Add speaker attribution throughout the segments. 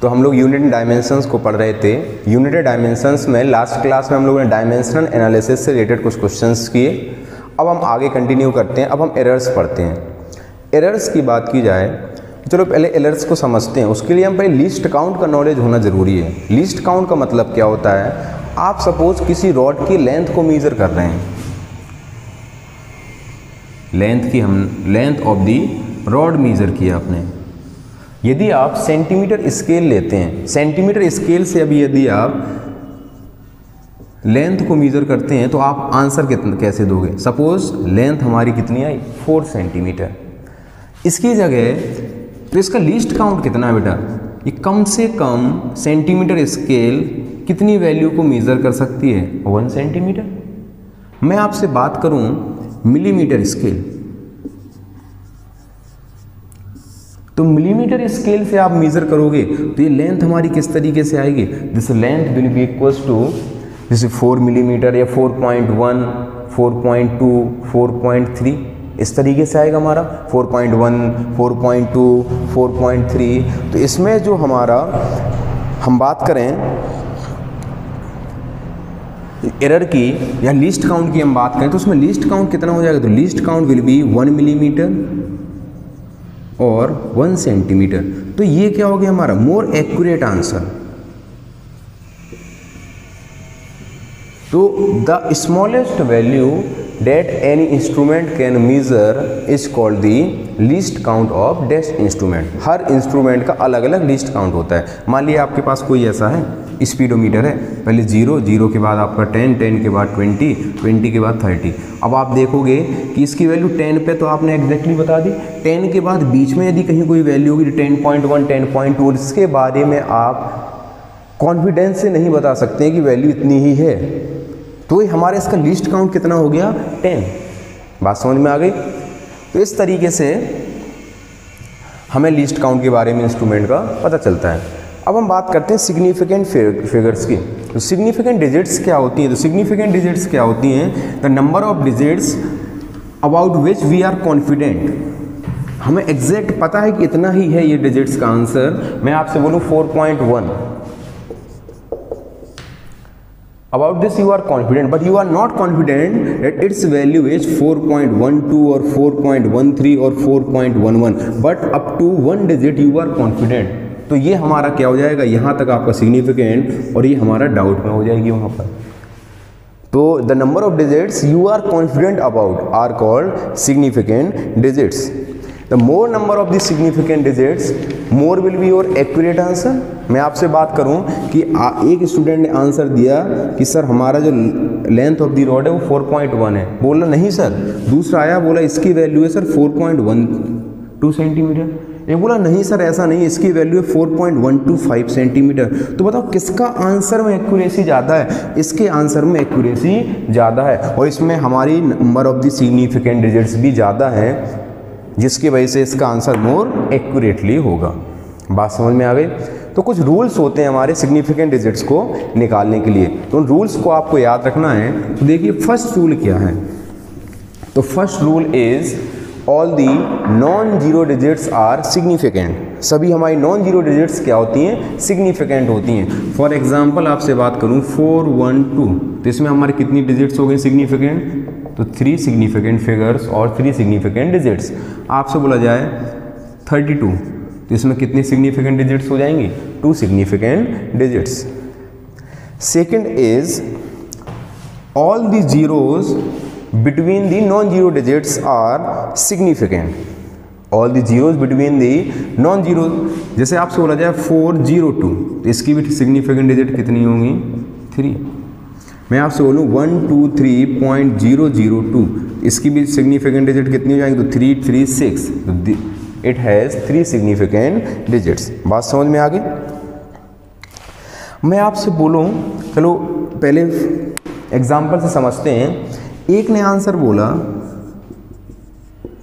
Speaker 1: तो हम लोग यूनिट डायमेंशंस को पढ़ रहे थे। यूनिट डायमेंशंस में लास्ट क्लास में हम लोगों ने डायमेंशनल एनालिसिस से रिलेटेड कुछ क्वेश्चंस किए। अब हम आगे कंटिन्यू करते हैं। अब हम एरर्स पढ़ते हैं। एरर्स की बात की जाए, चलो पहले एरर्स को समझते हैं। उसके लिए हम पहले लीस्ट काउंट का नॉलेज होना ज़रूरी है। लीस्ट काउंट का मतलब क्या होता है, आप सपोज किसी रॉड की लेंथ को मेज़र कर रहे हैं, length of the rod measure किया आपने। यदि आप सेंटीमीटर स्केल लेते हैं, सेंटीमीटर स्केल से अभी यदि आप लेंथ को मेज़र करते हैं तो आप आंसर कैसे दोगे। सपोज लेंथ हमारी कितनी आई, 4 सेंटीमीटर। इसकी जगह तो इसका लीस्ट काउंट कितना है बेटा, ये कम से कम सेंटीमीटर स्केल कितनी वैल्यू को मेज़र कर सकती है, 1 सेंटीमीटर। मैं आपसे बात करूं मिलीमीटर स्केल, तो मिलीमीटर स्केल से आप मेज़र करोगे तो ये लेंथ हमारी किस तरीके से आएगी, this length will be equals to जैसे 4 मिलीमीटर या 4.1, 4.2, 4.3 इस तरीके से आएगा हमारा 4.1, 4.2, 4.3। तो इसमें जो हमारा हम बात करें एरर की या लीस्ट काउंट की हम बात करें तो उसमें लीस्ट काउंट कितना हो जाएगा, तो least count will B 1 millimetre और 1 सेंटीमीटर। तो ये क्या हो गया हमारा मोर एक्यूरेट आंसर। तो the smallest value that any instrument can measure is called the least count of dash instrument। Her instrument का अलग अलग लीस्ट काउंट होता है। मान लिया आपके पास कोई ऐसा है स्पीडोमीटर है, पहले 0, 0 के बाद आपका 10, 10 के बाद 20, 20 के बाद 30। अब आप देखोगे कि इसकी वैल्यू 10 पे तो आपने एग्जैक्टली बता दी, 10 के बाद बीच में यदि कहीं कोई वैल्यू होगी 10.1, 10.2, इसके बारे में आप कॉन्फिडेंस से नहीं बता सकते कि वैल्यू इतनी ही है। तो हमारे इसका लीस्ट काउंट कितना हो गया, 10। बात समझ में आ गई। तो इस तरीके से हमें लीस्ट काउंट के बारे में इंस्ट्रूमेंट का पता चलता है। अब हम बात करते हैं सिग्निफिकेंट फिगर्स की। तो सिग्निफिकेंट डिजिट्स क्या होती हैं, तो सिग्निफिकेंट डिजिट्स क्या होती हैं, the number of digits about which we are confident. हमें एग्जैक्ट पता है कि इतना ही है ये डिजिट्स का आंसर। मैं आपसे बोलूँ 4.1, about this you are confident but you are not confident that its value is 4.12 or 4.13 or 4.11, but up to 1 digit you are confident। तो ये हमारा क्या हो जाएगा, यहाँ तक आपका सिग्निफिकेंट और ये हमारा डाउट में हो जाएगी वहाँ पर। तो the number of digits you are confident about are called significant digits. The more number of the significant digits more will be your accurate answer. मैं आपसे बात करूं कि एक स्टूडेंट ने आंसर दिया कि सर हमारा जो लेंथ ऑफ द रॉड है वो 4.1 है, बोला नहीं सर। दूसरा आया बोला इसकी वैल्यू है सर 4.12 सेंटीमीटर, ये बोला नहीं सर ऐसा नहीं, इसकी वैल्यू है 4.125 सेंटीमीटर। तो बताओ किसका आंसर में एक्यूरेसी ज़्यादा है, इसके आंसर में एक्यूरेसी ज़्यादा है और इसमें हमारी number of the significant digits भी ज़्यादा है, जिसकी वजह से इसका आंसर मोर एक्यूरेटली होगा। बात समझ में आ गई। तो कुछ रूल्स होते हैं हमारे सिग्निफिकेंट डिजिट्स को निकालने के लिए, तो उन रूल्स को आपको याद रखना है। तो देखिए फर्स्ट रूल क्या है, तो first rule is all the non zero digits are significant. सभी हमारी नॉन जीरो डिजिट्स क्या होती हैं, सिग्निफिकेंट होती हैं। फॉर एग्जांपल आपसे बात करूं 412, तो इसमें हमारे कितनी डिजिट्स हो गई सिग्निफिकेंट, तो 3 सिग्निफिकेंट फिगर्स और 3 सिग्निफिकेंट डिजिट्स। आपसे बोला जाए 32, तो इसमें कितनी सिग्निफिकेंट डिजिट्स हो जाएंगी, 2 significant digits. Second is all the zeros between the non zero digits are significant. All the zeros between the non zero, जैसे आपसे बोला जाए 402, तो इसकी भी सिग्निफिकेंट डिजिट कितनी होंगी, 3। मैं आपसे बोलूँ 123.002, इसकी भी सिग्निफिकेंट डिजिट कितनी हो जाएंगी, तो 336। तो इट हैज़ 3 सिग्निफिकेंट डिजिट्स। बात समझ में आ गई। मैं आपसे बोलूँ, चलो पहले एग्जाम्पल से समझते हैं। एक ने आंसर बोला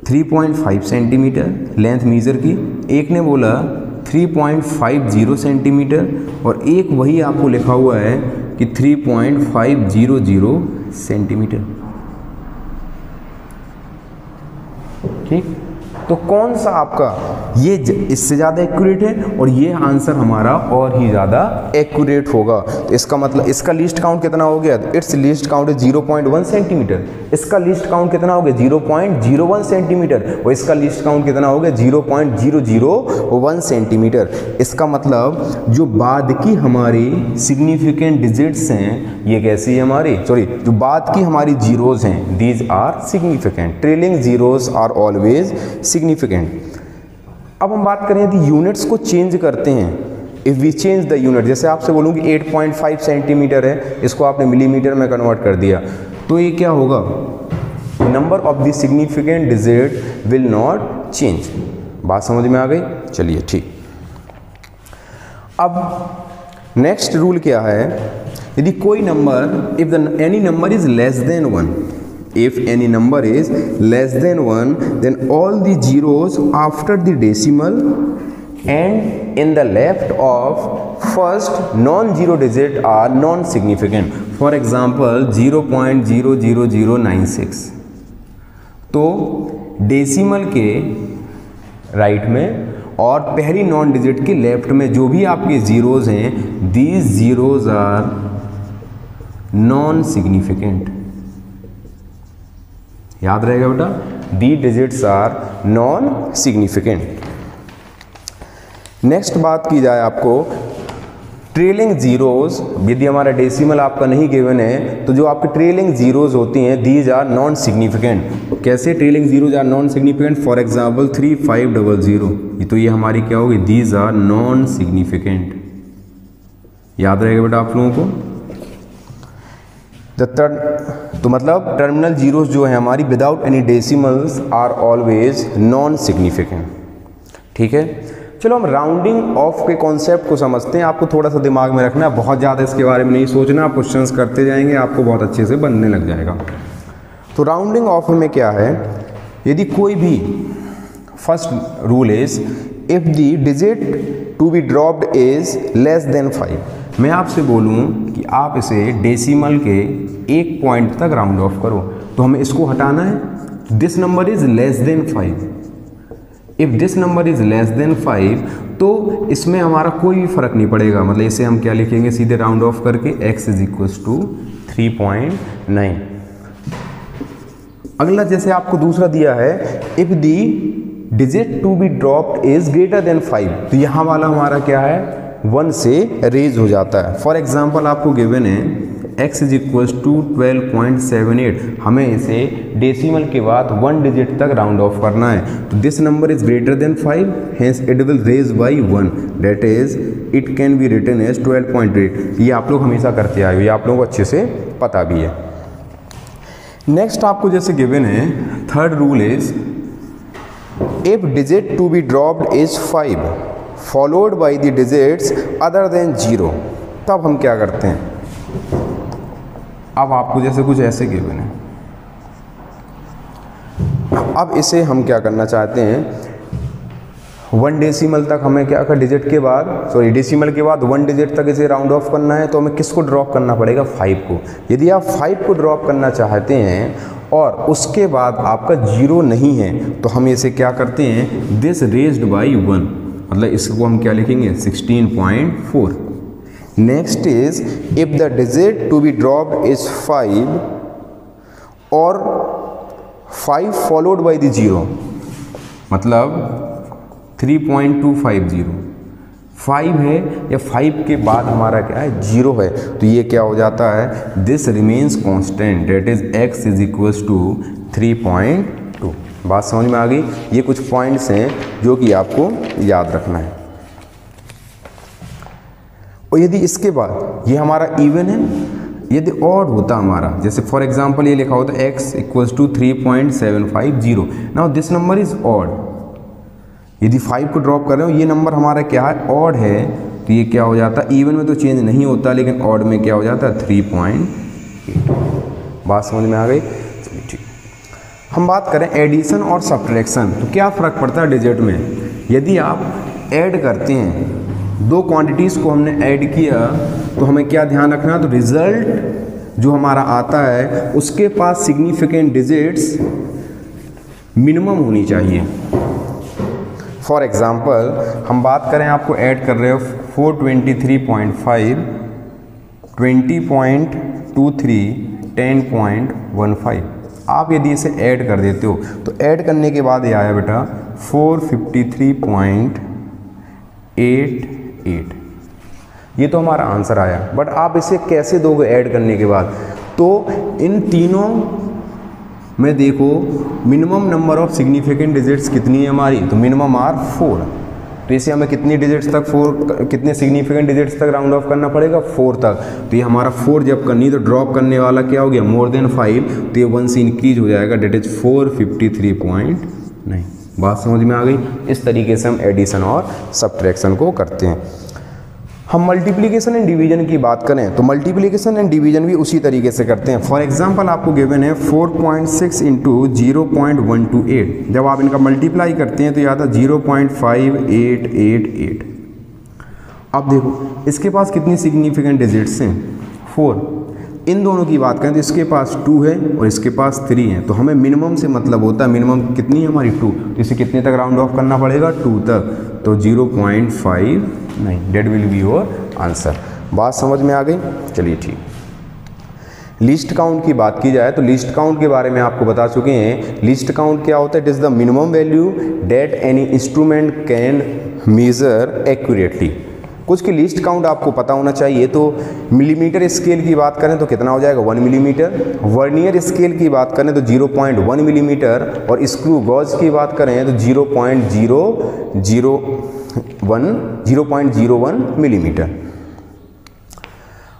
Speaker 1: 3.5 सेंटीमीटर लेंथ मीज़र की, एक ने बोला 3.50 सेंटीमीटर और एक वही आपको लिखा हुआ है कि 3.500 सेंटीमीटर। ठीक, तो कौन सा आपका ये इससे ज़्यादा एक्यूरेट है और ये आंसर हमारा और ही ज़्यादा एक्यूरेट होगा। तो इसका मतलब इसका लीस्ट काउंट कितना हो गया, इट्स लीस्ट काउंट है 0.1 सेंटीमीटर, इसका लीस्ट काउंट कितना हो गया 0.01 सेंटीमीटर और इसका लीस्ट काउंट कितना हो गया 0.001 सेंटीमीटर। इसका मतलब जो बाद की हमारी सिग्निफिकेंट डिजिट्स हैं ये कैसी है हमारी, जो बाद की हमारी जीरोज हैं, these are significant, trailing zeros are always significant. अब हम बात करें यदि यूनिट्स को चेंज करते हैं, if we change the unit, जैसे आपसे बोलूँ कि 8.5 सेंटीमीटर है, इसको आपने मिलीमीटर में कन्वर्ट कर दिया, तो ये क्या होगा, number of the significant digit will not change. बात समझ में आ गई, चलिए ठीक। अब नेक्स्ट रूल क्या है, यदि कोई number, if any number is less then 1, if any number is less than 1 then all the zeros after the decimal and in the left of first non-zero digit are non-significant. For example 0.00096, तो decimal के right में और पहली non digit के left में जो भी आपके जीरोज हैं, these zeros are non significant. याद रहेगा बेटा, the digits are non significant. Next बात की जाए आपको ट्रेलिंग जीरोज, यदि हमारा डेसिमल आपका नहीं गिवन है तो जो आपकी ट्रेलिंग जीरोज होती हैं दीज आर नॉन सिग्निफिकेंट। कैसे trailing zeros are non significant, for example 3500, तो ये हमारी क्या होगी, दीज आर नॉन सिग्निफिकेंट। याद रहेगा बेटा आप लोगों को। तो मतलब टर्मिनल जीरोज जो है हमारी without any decimals are always non significant. ठीक है, चलो हम राउंडिंग ऑफ के कॉन्सेप्ट को समझते हैं। आपको थोड़ा सा दिमाग में रखना है, बहुत ज़्यादा इसके बारे में नहीं सोचना, आप क्वेश्चंस करते जाएंगे, आपको बहुत अच्छे से बनने लग जाएगा। तो राउंडिंग ऑफ में क्या है, यदि कोई भी, first rule is if the digit to be dropped is less than 5, मैं आपसे बोलूं कि आप इसे डेसिमल के एक पॉइंट तक राउंड ऑफ करो, तो हमें इसको हटाना है। This number is less than 5, if this number is less than 5 तो इसमें हमारा कोई भी फर्क नहीं पड़ेगा, मतलब इसे हम क्या लिखेंगे, सीधे राउंड ऑफ करके x इज इक्वल टू 3.9। अगला जैसे आपको दूसरा दिया है, if the digit to be dropped is greater than 5, तो यहाँ वाला हमारा क्या है, 1 से रेज हो जाता है। फॉर एग्जाम्पल आपको गिवन है x इज इक्वल टू 12.78, हमें इसे डेसिमल के बाद 1 डिजिट तक राउंड ऑफ करना है, तो this number is greater than 5, hence it will raise by 1, that is it can be written as 12.8। ये आप लोग हमेशा करते आए हो, ये आप लोगों को अच्छे से पता भी है। नेक्स्ट आपको जैसे गिवन है, third rule is if digit to be dropped is 5 followed by the digits other than 0, तब हम क्या करते हैं। अब आपको जैसे कुछ ऐसे गिवन है, अब इसे हम क्या करना चाहते हैं, 1 डेसिमल तक हमें क्या कर, डिजिट के बाद, सॉरी डेसिमल के बाद 1 डिजिट तक इसे राउंड ऑफ करना है, तो हमें किसको ड्रॉप करना पड़ेगा, 5 को। यदि आप 5 को ड्रॉप करना चाहते हैं और उसके बाद आपका 0 नहीं है, तो हम इसे क्या करते हैं, दिस रेज्ड बाई 1, मतलब इसको हम क्या लिखेंगे, 16.4। Next is if the digit to be dropped is 5 और 5 फॉलोड बाई द 0, मतलब 3.250, 5 है या 5 के बाद हमारा क्या है, 0 है, तो ये क्या हो जाता है, this remains constant, that is x is equals to 3.2। बात समझ में आ गई। ये कुछ पॉइंट्स हैं जो कि आपको याद रखना है। और यदि इसके बाद ये हमारा इवन है, यदि ऑड होता हमारा, जैसे फॉर एग्जांपल ये लिखा होता x equals to 3.750, now this number is odd, यदि 5 को ड्रॉप कर रहे हो, ये नंबर हमारा क्या है, ऑड है, तो ये क्या हो जाता है, इवन में तो चेंज नहीं होता, लेकिन ऑड में क्या हो जाता है, 3.8। बात समझ में आ गई, चलिए ठीक। हम बात करें एडिशन और सब्ट्रैक्शन, तो क्या फ़र्क पड़ता है डिजिट में। यदि आप ऐड करते हैं, 2 क्वांटिटीज़ को हमने ऐड किया, तो हमें क्या ध्यान रखना, तो रिज़ल्ट जो हमारा आता है उसके पास सिग्निफिकेंट डिजिट्स मिनिमम होनी चाहिए। फॉर एग्जांपल हम बात करें, आपको ऐड कर रहे हो 423.5, 20.23, 10.15। आप यदि इसे ऐड कर देते हो तो ऐड करने के बाद ये आया बेटा 453.88। ये तो हमारा आंसर आया। बट आप इसे कैसे दोगे ऐड करने के बाद? तो इन तीनों में देखो minimum number of significant digits कितनी है हमारी, तो मिनिमम आर 4। तो इसे हमें कितनी डिजिट्स तक, 4 कितने सिग्निफिकेंट डिजिट्स तक राउंड ऑफ करना पड़ेगा? 4 तक। तो ये हमारा 4 जब करनी तो ड्रॉप करने वाला क्या हो गया? More than 5। तो ये 1 से इंक्रीज हो जाएगा, डेट इज 453.9। बात समझ में आ गई? इस तरीके से हम एडिशन और सब्ट्रैक्शन को करते हैं। हम मल्टीप्लिकेशन एंड डिवीजन की बात करें तो मल्टीप्लिकेशन एंड डिवीजन भी उसी तरीके से करते हैं। फॉर एग्जांपल आपको गिवन है 4.6 इंटू 0.128। जब आप इनका मल्टीप्लाई करते हैं तो यह आता 0.5888। अब देखो इसके पास कितनी सिग्निफिकेंट डिजिट्स हैं? 4। इन दोनों की बात करें तो इसके पास 2 है और इसके पास 3 है। तो हमें मिनिमम से मतलब होता है, मिनिमम कितनी है हमारी? 2। तो इसे कितने तक राउंड ऑफ करना पड़ेगा? 2 तक। तो 0.59, that will be your answer. बात समझ में आ गई? चलिए ठीक। लिस्ट काउंट की बात की जाए तो लिस्ट काउंट के बारे में आपको बता चुके हैं। लिस्ट काउंट क्या होता है? It is the minimum value that any instrument can measure accurately. कुछ की लिस्ट काउंट आपको पता होना चाहिए। तो मिलीमीटर स्केल की बात करें तो कितना हो जाएगा? 1 मिलीमीटर। वर्नियर स्केल की बात करें तो 0.1 मिलीमीटर और स्क्रू गॉज की बात करें तो 0.01 मिलीमीटर।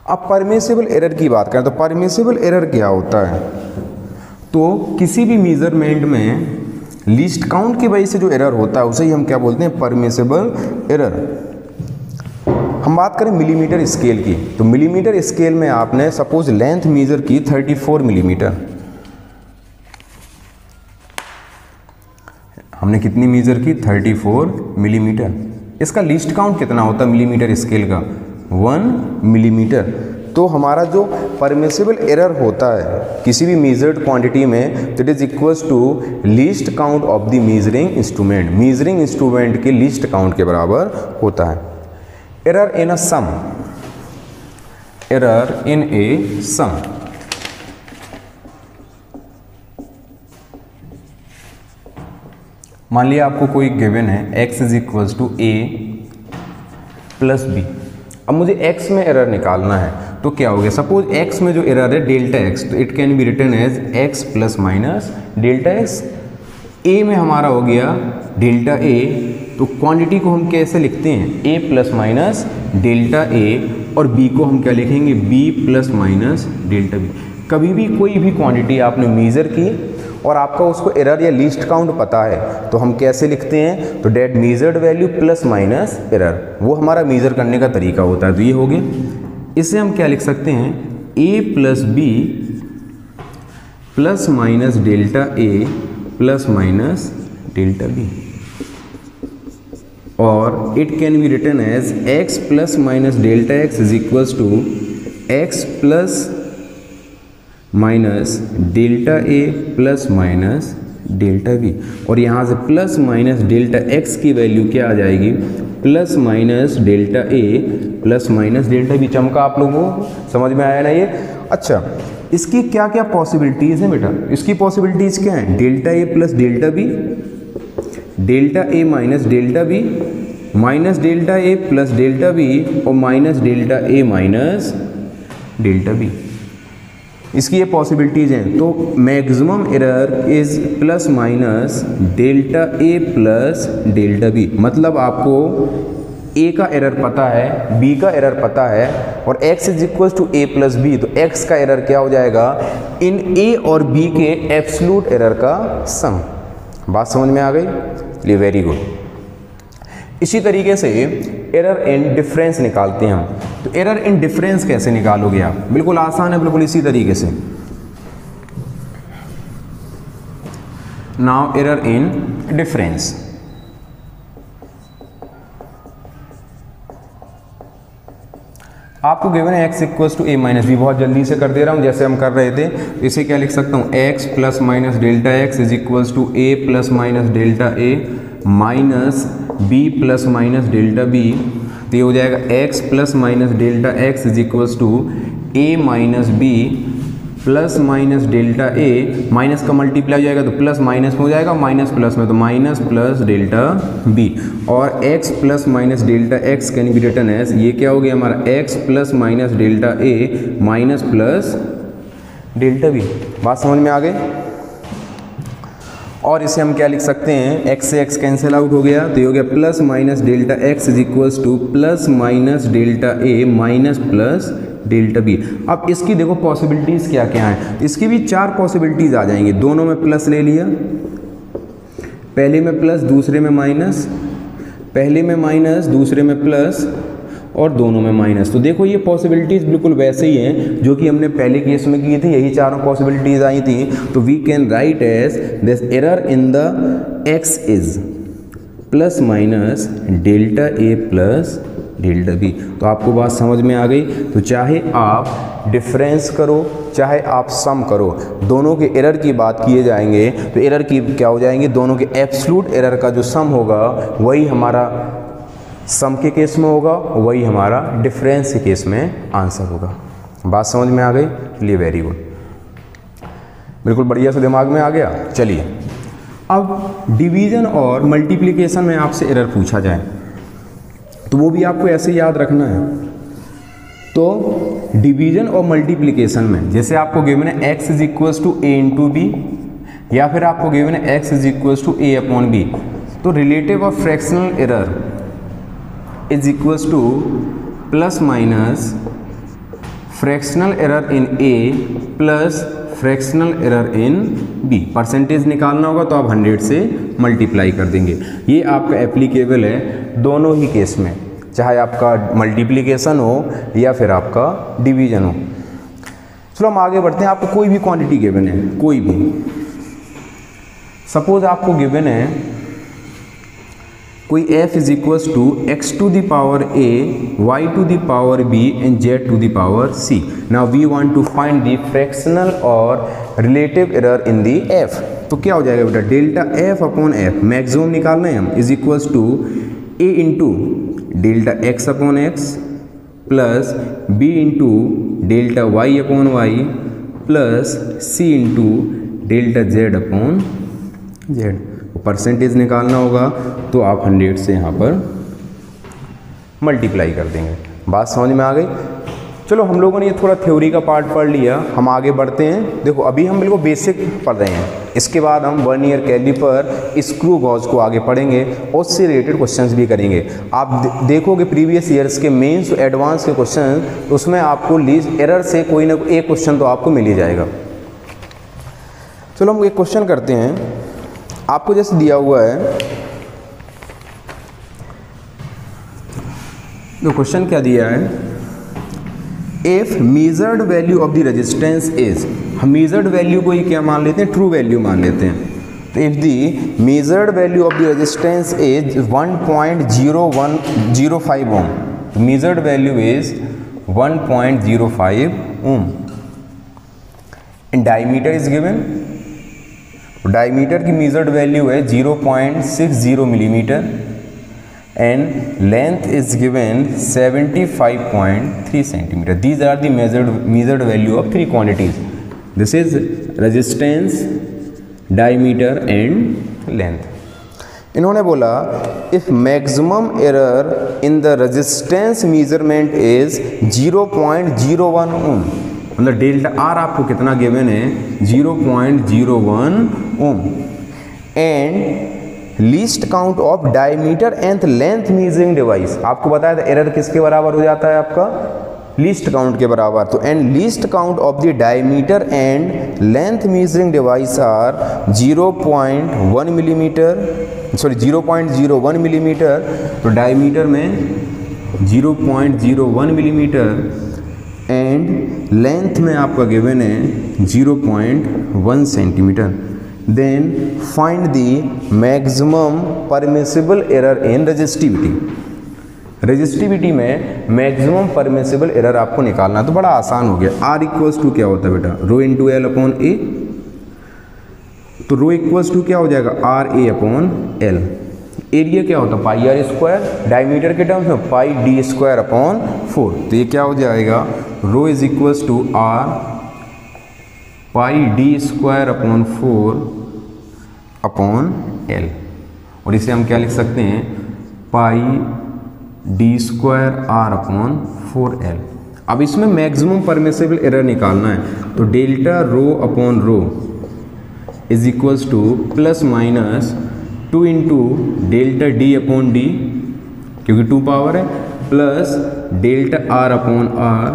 Speaker 1: अब परमिसिबल एरर की बात करें तो परमिसिबल एरर क्या होता है? तो किसी भी मेजरमेंट में लिस्ट काउंट की वजह से जो एरर होता है उसे ही हम क्या बोलते हैं? Permissible error. हम बात करें मिलीमीटर स्केल की तो मिलीमीटर स्केल में आपने सपोज लेंथ मेजर की 34 मिलीमीटर। हमने कितनी मेजर की? 34 मिलीमीटर। इसका लिस्ट काउंट कितना होता है मिलीमीटर स्केल का? 1 मिलीमीटर। तो हमारा जो परमिसिबल एरर होता है किसी भी मेजर्ड क्वांटिटी में तो it is equals to least count of the measuring instrument. Measuring instrument के लिस्ट काउंट के बराबर होता है। Error in a sum, error in a sum. मान लिया आपको कोई गिवन है x is equals to a plus b. अब मुझे x में एरर निकालना है तो क्या हो गया? सपोज x में जो एरर है डेल्टा x, तो it can be written as x plus minus delta x। a में हमारा हो गया डेल्टा a, तो क्वांटिटी को हम कैसे लिखते हैं? a plus minus delta a, और b को हम क्या लिखेंगे? b plus minus delta b। कभी भी कोई भी क्वांटिटी आपने मेज़र की और आपका उसको एरर या लीस्ट काउंट पता है तो हम कैसे लिखते हैं? तो that measured value plus minus error, वो हमारा मेज़र करने का तरीका होता है। तो ये हो गया। इसे हम क्या लिख सकते हैं? a plus B plus minus delta a plus minus delta b, और it can be written as x plus minus delta x is equals to x plus minus delta a plus minus delta b। और यहाँ से plus minus delta x की value क्या आ जाएगी? Plus minus delta a plus minus delta b। चमका आप लोगों को समझ में आया ना ये? अच्छा, इसकी क्या क्या पॉसिबिलिटीज़ हैं बेटा? इसकी पॉसिबिलिटीज़ क्या हैं? Delta a plus delta b, delta a minus delta b, minus delta a plus delta b, और minus delta a minus delta b। इसकी ये पॉसिबिलिटीज़ हैं। तो maximum error is plus minus delta a plus delta b। मतलब आपको a का error पता है, b का एरर पता है, और x is equal to a plus b। तो x का एरर क्या हो जाएगा? इन a और b के एब्सोल्यूट एरर का सम। बात समझ में आ गई? चलिए, वेरी गुड। इसी तरीके से एरर इन डिफरेंस निकालते हैं हम। तो एरर इन डिफरेंस कैसे निकालोगे आप? बिल्कुल आसान है, बिल्कुल इसी तरीके से। Now error in difference. आपको गिवन है x equals to a minus B. बहुत जल्दी से कर दे रहा हूँ जैसे हम कर रहे थे। इसे क्या लिख सकता हूँ? x plus minus delta x is equals to a plus minus delta a minus B plus minus delta B, तो ये हो जाएगा x plus minus delta X is equals to A minus B plus minus delta A, minus का multiply हो जाएगा तो plus minus में हो जाएगा, माइनस प्लस में तो माइनस प्लस डेल्टा बी, और x plus minus delta X can be written as, ये क्या हो गया हमारा x plus minus delta A minus plus delta B. बात समझ में आ गई? और इसे हम क्या लिख सकते हैं, x से x कैंसिल आउट हो गया तो ये हो गया plus minus delta X is equals to plus minus delta A minus plus delta B. अब इसकी देखो पॉसिबिलिटीज़ क्या क्या हैं, इसकी भी 4 पॉसिबिलिटीज़ आ जाएंगी। दोनों में प्लस ले लिया, पहले में प्लस दूसरे में माइनस, पहले में माइनस दूसरे में प्लस और दोनों में माइनस। तो देखो ये पॉसिबिलिटीज़ बिल्कुल वैसे ही हैं जो कि हमने पहले केस में की थी, यही चारों पॉसिबिलिटीज़ आई थी। तो we can write as this error in the X is plus minus delta A plus delta B. तो आपको बात समझ में आ गई? तो चाहे आप डिफरेंस करो चाहे आप सम करो, दोनों के एरर की बात किए जाएंगे तो एरर की क्या हो जाएंगे, दोनों के एब्सोल्यूट एरर का जो सम होगा वही हमारा सम के केस में होगा, वही हमारा डिफरेंस के केस में आंसर होगा। बात समझ में आ गई? चलिए वेरी गुड, बिल्कुल बढ़िया से दिमाग में आ गया। चलिए अब डिवीज़न और मल्टीप्लिकेशन में आपसे एरर पूछा जाए तो वो भी आपको ऐसे याद रखना है। तो डिवीज़न और मल्टीप्लिकेशन में जैसे आपको गिवन है x is equals to a into b, या फिर आपको गिवन है x is equals to a upon b, तो relative of fractional error is equals to plus minus fractional error in a plus fractional error in b. Percentage निकालना होगा तो आप 100 से मल्टीप्लाई कर देंगे। ये आपका एप्लीकेबल है दोनों ही केस में, चाहे आपका मल्टीप्लिकेशन हो या फिर आपका डिवीजन हो। चलो हम आगे बढ़ते हैं। आपको कोई भी क्वांटिटी गिवन है, कोई भी, सपोज आपको गिवन है कोई f is equals to x to the power a, y to the power b and z to the power c। Now we want to find the fractional और relative error in the f। तो क्या हो जाएगा बेटा, delta f upon f maximum निकालना है हम, is equals to a into delta x upon x plus b into delta y upon y plus c into delta z upon z। Percentage निकालना होगा तो आप 100 से यहाँ पर मल्टीप्लाई कर देंगे। बात समझ में आ गई? चलो हम लोगों ने ये थोड़ा थ्योरी का पार्ट पढ़ लिया, हम आगे बढ़ते हैं। देखो अभी हम बिल्कुल बेसिक पढ़ रहे हैं, इसके बाद हम वर्नियर कैलिपर, स्क्रू गॉज को आगे पढ़ेंगे और उससे रिलेटेड क्वेश्चंस भी करेंगे। आप देखोगे प्रीवियस ईयर्स के मेंस एडवांस के क्वेश्चन, तो उसमें आपको लीस्ट एरर से कोई ना एक क्वेश्चन तो आपको मिल ही जाएगा। चलो हम एक क्वेश्चन करते हैं। आपको जैसे दिया हुआ है, तो क्वेश्चन क्या दिया है, if measured value of the resistance is, हम मेजर्ड वैल्यू को ही क्या मान लेते हैं, ट्रू वैल्यू मान लेते हैं। तो if the measured value of the resistance is 1.0105 ohm, measured value is 1.05 ohm and diameter is given, diameter की मेजर्ड वैल्यू है 0.60 millimetre and length is given 75.3 centimetre. These are the measured value of 3 quantities, this is resistance, diameter and length. इन्होंने बोला if maximum error in the resistance measurement is 0.01 ohm, मतलब delta R आपको कितना given है, 0.01 ओम, and least count of diameter and length measuring device, आपको बताया था error किसके बराबर हो जाता है आपका, लीस्ट काउंट के बराबर। तो and least count of the diameter and length measuring device are 0.1 millimetre, sorry 0.01 millimetre, तो डायमीटर में 0.01 मिलीमीटर एंड लेंथ में आपका गिवन है 0.1 centimetre. Then find the maximum permissible error in resistivity, resistivity में maximum permissible error आपको निकालना, तो बड़ा आसान हो गया। R इक्वल्स टू क्या होता है बेटा, रो इंटू एल अपॉन ए, तो रो इक्वल्स टू क्या हो जाएगा, RA अपॉन एल। एरिया क्या होता है पाई आर स्क्वायर, डायमीटर के टर्म्स में पाई डी स्क्वायर अपॉन 4। तो ये क्या हो जाएगा rho is equals to r pi d square upon 4 upon l, और इसे हम क्या लिख सकते हैं pi d square r upon 4l। अब इसमें मैक्सिमम परमिसिबल एरर निकालना है, तो delta rho upon rho is equals to plus minus 2 into delta d upon d, क्योंकि 2 पावर है, plus delta r upon r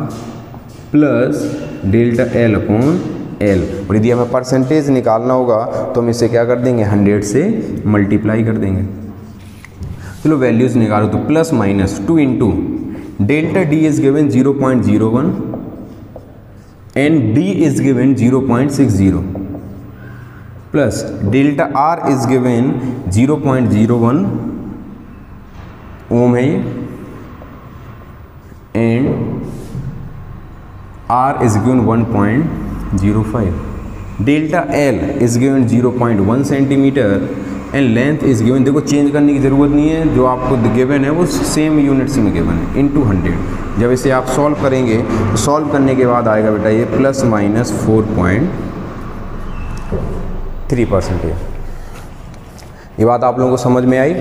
Speaker 1: plus delta l upon l. और यदि हमें परसेंटेज निकालना होगा तो हम इसे क्या कर देंगे 100 से मल्टीप्लाई कर देंगे। चलो वैल्यूज निकालो, तो plus minus 2 into delta D is given 0.01 and D is given 0.60 plus delta R is given 0.01 ohm है ये, and R is given 1.05, delta L is given 0.1 centimetre and length is given, देखो change करने की ज़रूरत नहीं है, जो आपको गिवन है वो सेम यूनिट्स में गिवन है, इनटू 100। जब इसे आप सॉल्व करेंगे तो सॉल्व करने के बाद आएगा बेटा ये प्लस माइनस 4.3%। ये बात आप लोगों को समझ में आई?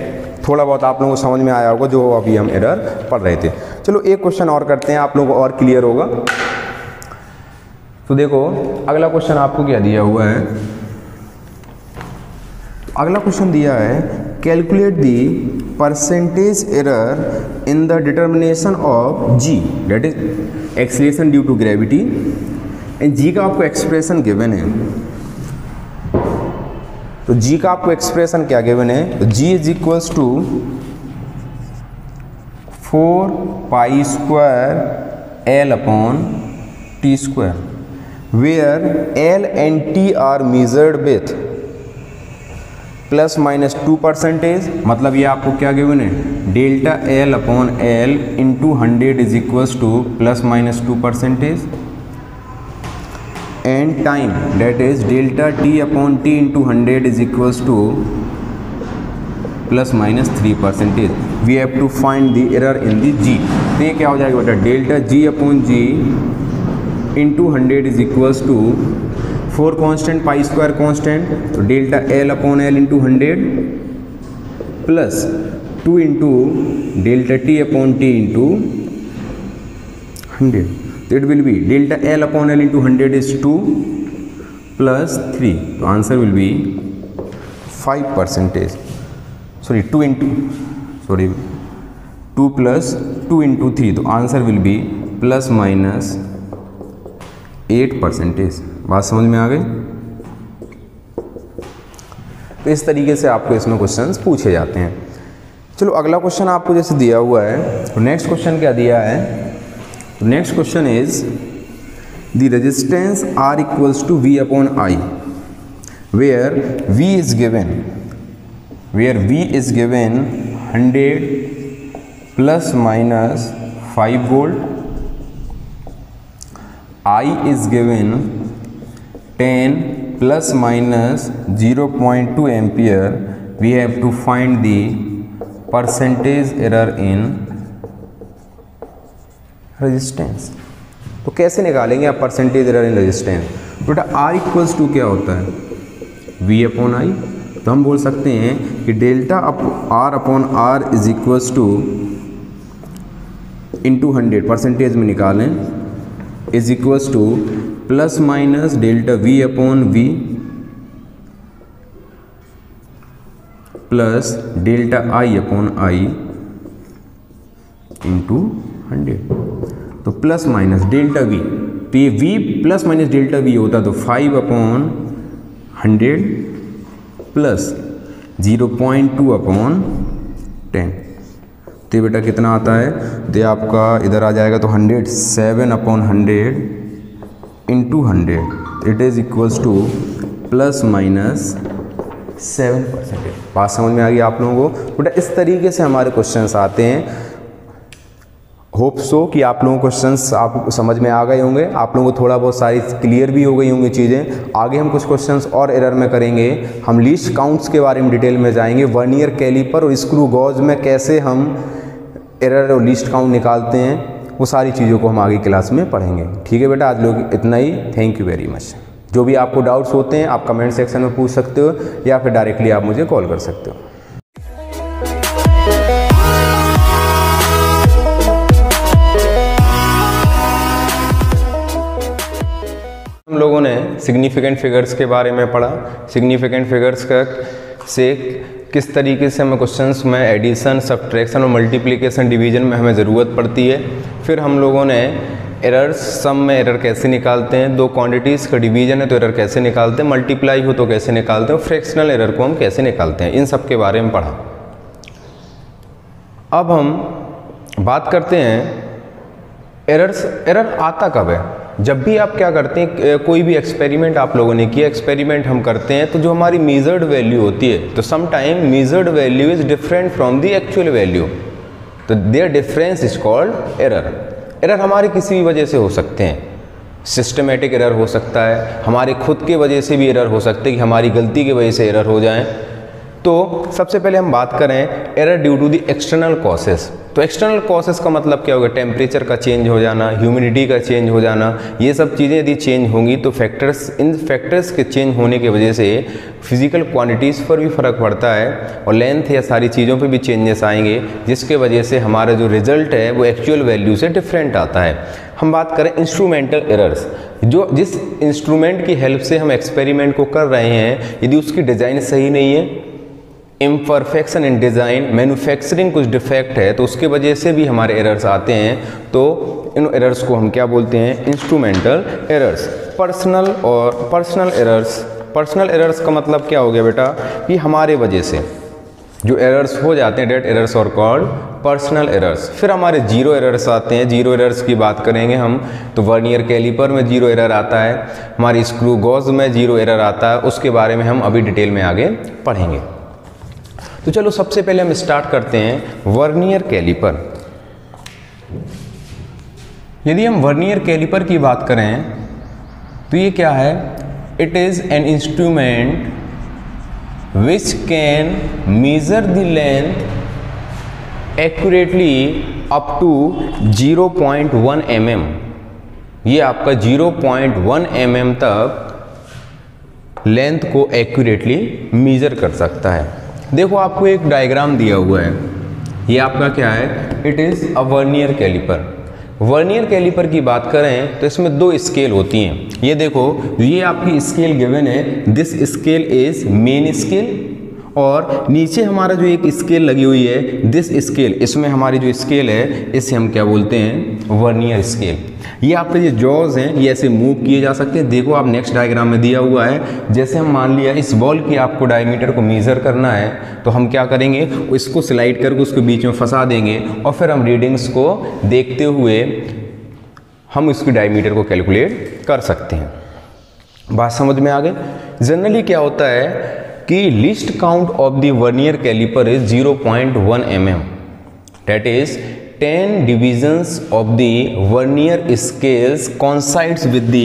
Speaker 1: थोड़ा बहुत आप लोगों को समझ में आया होगा जो अभी हम एरर पढ़ रहे थे। चलो एक क्वेश्चन और करते हैं, आप लोगों को और क्लियर होगा। तो देखो अगला क्वेश्चन आपको क्या दिया हुआ है, अगला क्वेश्चन दिया है calculate the percentage error in the determination of g, that is acceleration due to gravity, and g का आपको एक्सप्रेशन गिवन है। तो जी का आपको एक्सप्रेशन क्या गिवन है, तो g is equals to 4 pi square l upon t square, where l and t are measured with plus minus 2%, मतलब ये आपको क्या गिवन है delta l upon l into 100 is equals to plus minus 2%, and time that is delta t upon t into 100 is equals to plus minus 3%। We have to find the error in the g. तो ये क्या हो जाएगा बेटा delta g upon g into 100 is equals to 4 constant pi square constant, तो delta l upon l into 100 plus 2 into delta t upon t into 100, तो it will be delta l upon l into 100 is 2 plus 3, तो answer will be 5%, sorry 2 plus 2 into 3, तो answer will be plus minus 8%। बात समझ में आ गई? तो इस तरीके से आपको इसमें क्वेश्चंस पूछे जाते हैं। चलो अगला क्वेश्चन आपको जैसे दिया हुआ है, तो नेक्स्ट क्वेश्चन क्या दिया है, next question is the resistance R equals to V upon I, where V is given 100 plus minus 5 volt, I is given 10 plus minus 0.2 ampere. We have to find the percentage error in resistance. तो कैसे निकालेंगे आप percentage error in resistance? बेटा R equals to क्या होता है V upon I, तो हम बोल सकते हैं कि delta R upon R is equals to into 100 percentage में निकालें is equals to plus minus delta V upon V plus delta I upon I into 100, तो प्लस माइनस डेल्टा वी, तो ये V plus minus delta V होता तो 5 upon 100 plus 0.2 upon 10, तो बेटा कितना आता है, तो आपका इधर आ जाएगा तो 107 upon 100 into 100, it is equals to plus minus 7%। बात समझ में आ गई आप लोगों को? बेटा इस तरीके से हमारे क्वेश्चंस आते हैं। होप सो कि आप लोगों को क्वेश्चंस आप समझ में आ गए होंगे, आप लोगों को थोड़ा बहुत सारी क्लियर भी हो गई होंगी चीज़ें। आगे हम कुछ क्वेश्चंस और एरर में करेंगे, हम लीस्ट काउंट्स के बारे में डिटेल में जाएंगे, वर्नियर कैलिपर और स्क्रू गॉज में कैसे हम एरर और लीस्ट काउंट निकालते हैं, वो सारी चीज़ों को हम आगे क्लास में पढ़ेंगे। ठीक है बेटा, आज लोग इतना ही। Thank you very much. जो भी आपको डाउट्स होते हैं आप कमेंट सेक्शन में पूछ सकते हो या फिर डायरेक्टली आप मुझे कॉल कर सकते हो। हम लोगों ने सिग्निफिकेंट फिगर्स के बारे में पढ़ा। सिग्निफिकेंट फिगर्स का से किस तरीके से हमें क्वेश्चंस में एडिशन, सब्ट्रैक्शन और मल्टीप्लिकेशन, डिवीजन में हमें ज़रूरत पड़ती है। फिर हम लोगों ने एरर्स, सम में एरर कैसे निकालते हैं, दो क्वांटिटीज़ का डिवीजन है तो एरर कैसे निकालते हैं, मल्टीप्लाई हो तो कैसे निकालते हैं, फ्रैक्शनल एरर को हम कैसे निकालते हैं, इन सब के बारे में पढ़ा। अब हम बात करते हैं एरर्स। एरर आता कब है? जब भी आप क्या करते हैं, कोई भी एक्सपेरिमेंट आप लोगों ने किया, एक्सपेरिमेंट हम करते हैं तो जो हमारी मेजर्ड वैल्यू होती है, तो some time measured value is different from the actual value, तो their difference is called error. Error हमारे किसी भी वजह से हो सकते हैं, सिस्टमेटिक एरर हो सकता है, हमारे खुद के वजह से भी एरर हो सकते हैं कि हमारी गलती की वजह से एरर हो जाएं। तो सबसे पहले हम बात करें error due to the external causes. तो एक्सटर्नल कॉसेस का मतलब क्या होगा? टेम्परेचर का चेंज हो जाना, ह्यूमिडिटी का चेंज हो जाना, ये सब चीज़ें यदि चेंज होंगी तो फैक्टर्स, इन फैक्टर्स के चेंज होने की वजह से फिजिकल क्वांटिटीज़ पर भी फ़र्क पड़ता है और लेंथ या सारी चीज़ों पे भी चेंजेस आएंगे, जिसके वजह से हमारा जो रिजल्ट है वो एक्चुअल वैल्यू से डिफरेंट आता है। हम बात करें इंस्ट्रूमेंटल एरर्स, जो जिस इंस्ट्रूमेंट की हेल्प से हम एक्सपेरिमेंट को कर रहे हैं, यदि उसकी डिज़ाइन सही नहीं है, इम्परफेक्शन इन डिज़ाइन, मैन्युफैक्चरिंग कुछ डिफेक्ट है, तो उसके वजह से भी हमारे एरर्स आते हैं। तो इन एरर्स को हम क्या बोलते हैं? Instrumental errors. Personal errors, personal errors का मतलब क्या हो गया बेटा? कि हमारे वजह से जो एरर्स हो जाते हैं, डेट एरर्स और कॉल्ड पर्सनल एरर्स। फिर हमारे जीरो एरर्स आते हैं। जीरो एरर्स की बात करेंगे हम तो वर्नियर कैलिपर में जीरो एरर आता है, हमारी स्क्रू गॉज में जीरो एरर आता है, उसके बारे में हम अभी डिटेल में आगे पढ़ेंगे। तो चलो सबसे पहले हम स्टार्ट करते हैं वर्नियर कैलिपर। यदि हम वर्नियर कैलिपर की बात करें तो ये क्या है? It is an instrument which can measure the length accurately up to 0.1 mm। ये आपका 0.1 mm तक लेंथ को एक्यूरेटली मेजर कर सकता है। देखो आपको एक डायग्राम दिया हुआ है, ये आपका क्या है? It is a vernier calliper. Vernier calliper की बात करें तो इसमें दो स्केल होती हैं। ये देखो, ये आपकी स्केल गिवन है, this scale is main scale, और नीचे हमारा जो एक स्केल लगी हुई है दिस स्केल, इसमें हमारी जो स्केल है इसे हम क्या बोलते हैं? Vernier scale. ये आपके ये जॉज हैं, ये ऐसे मूव किए जा सकते हैं। देखो आप नेक्स्ट डायग्राम में दिया हुआ है, जैसे हम मान लिया इस बॉल की आपको डायमीटर को मेज़र करना है, तो हम क्या करेंगे? इसको स्लाइड करके उसके बीच में फंसा देंगे और फिर हम रीडिंग्स को देखते हुए हम इसकी डायमीटर को कैलकुलेट कर सकते हैं। बात समझ में आ गई? जनरली क्या होता है कि least count of the vernier calliper is 0.1 mm, that is 10 divisions of the vernier scales coincides with the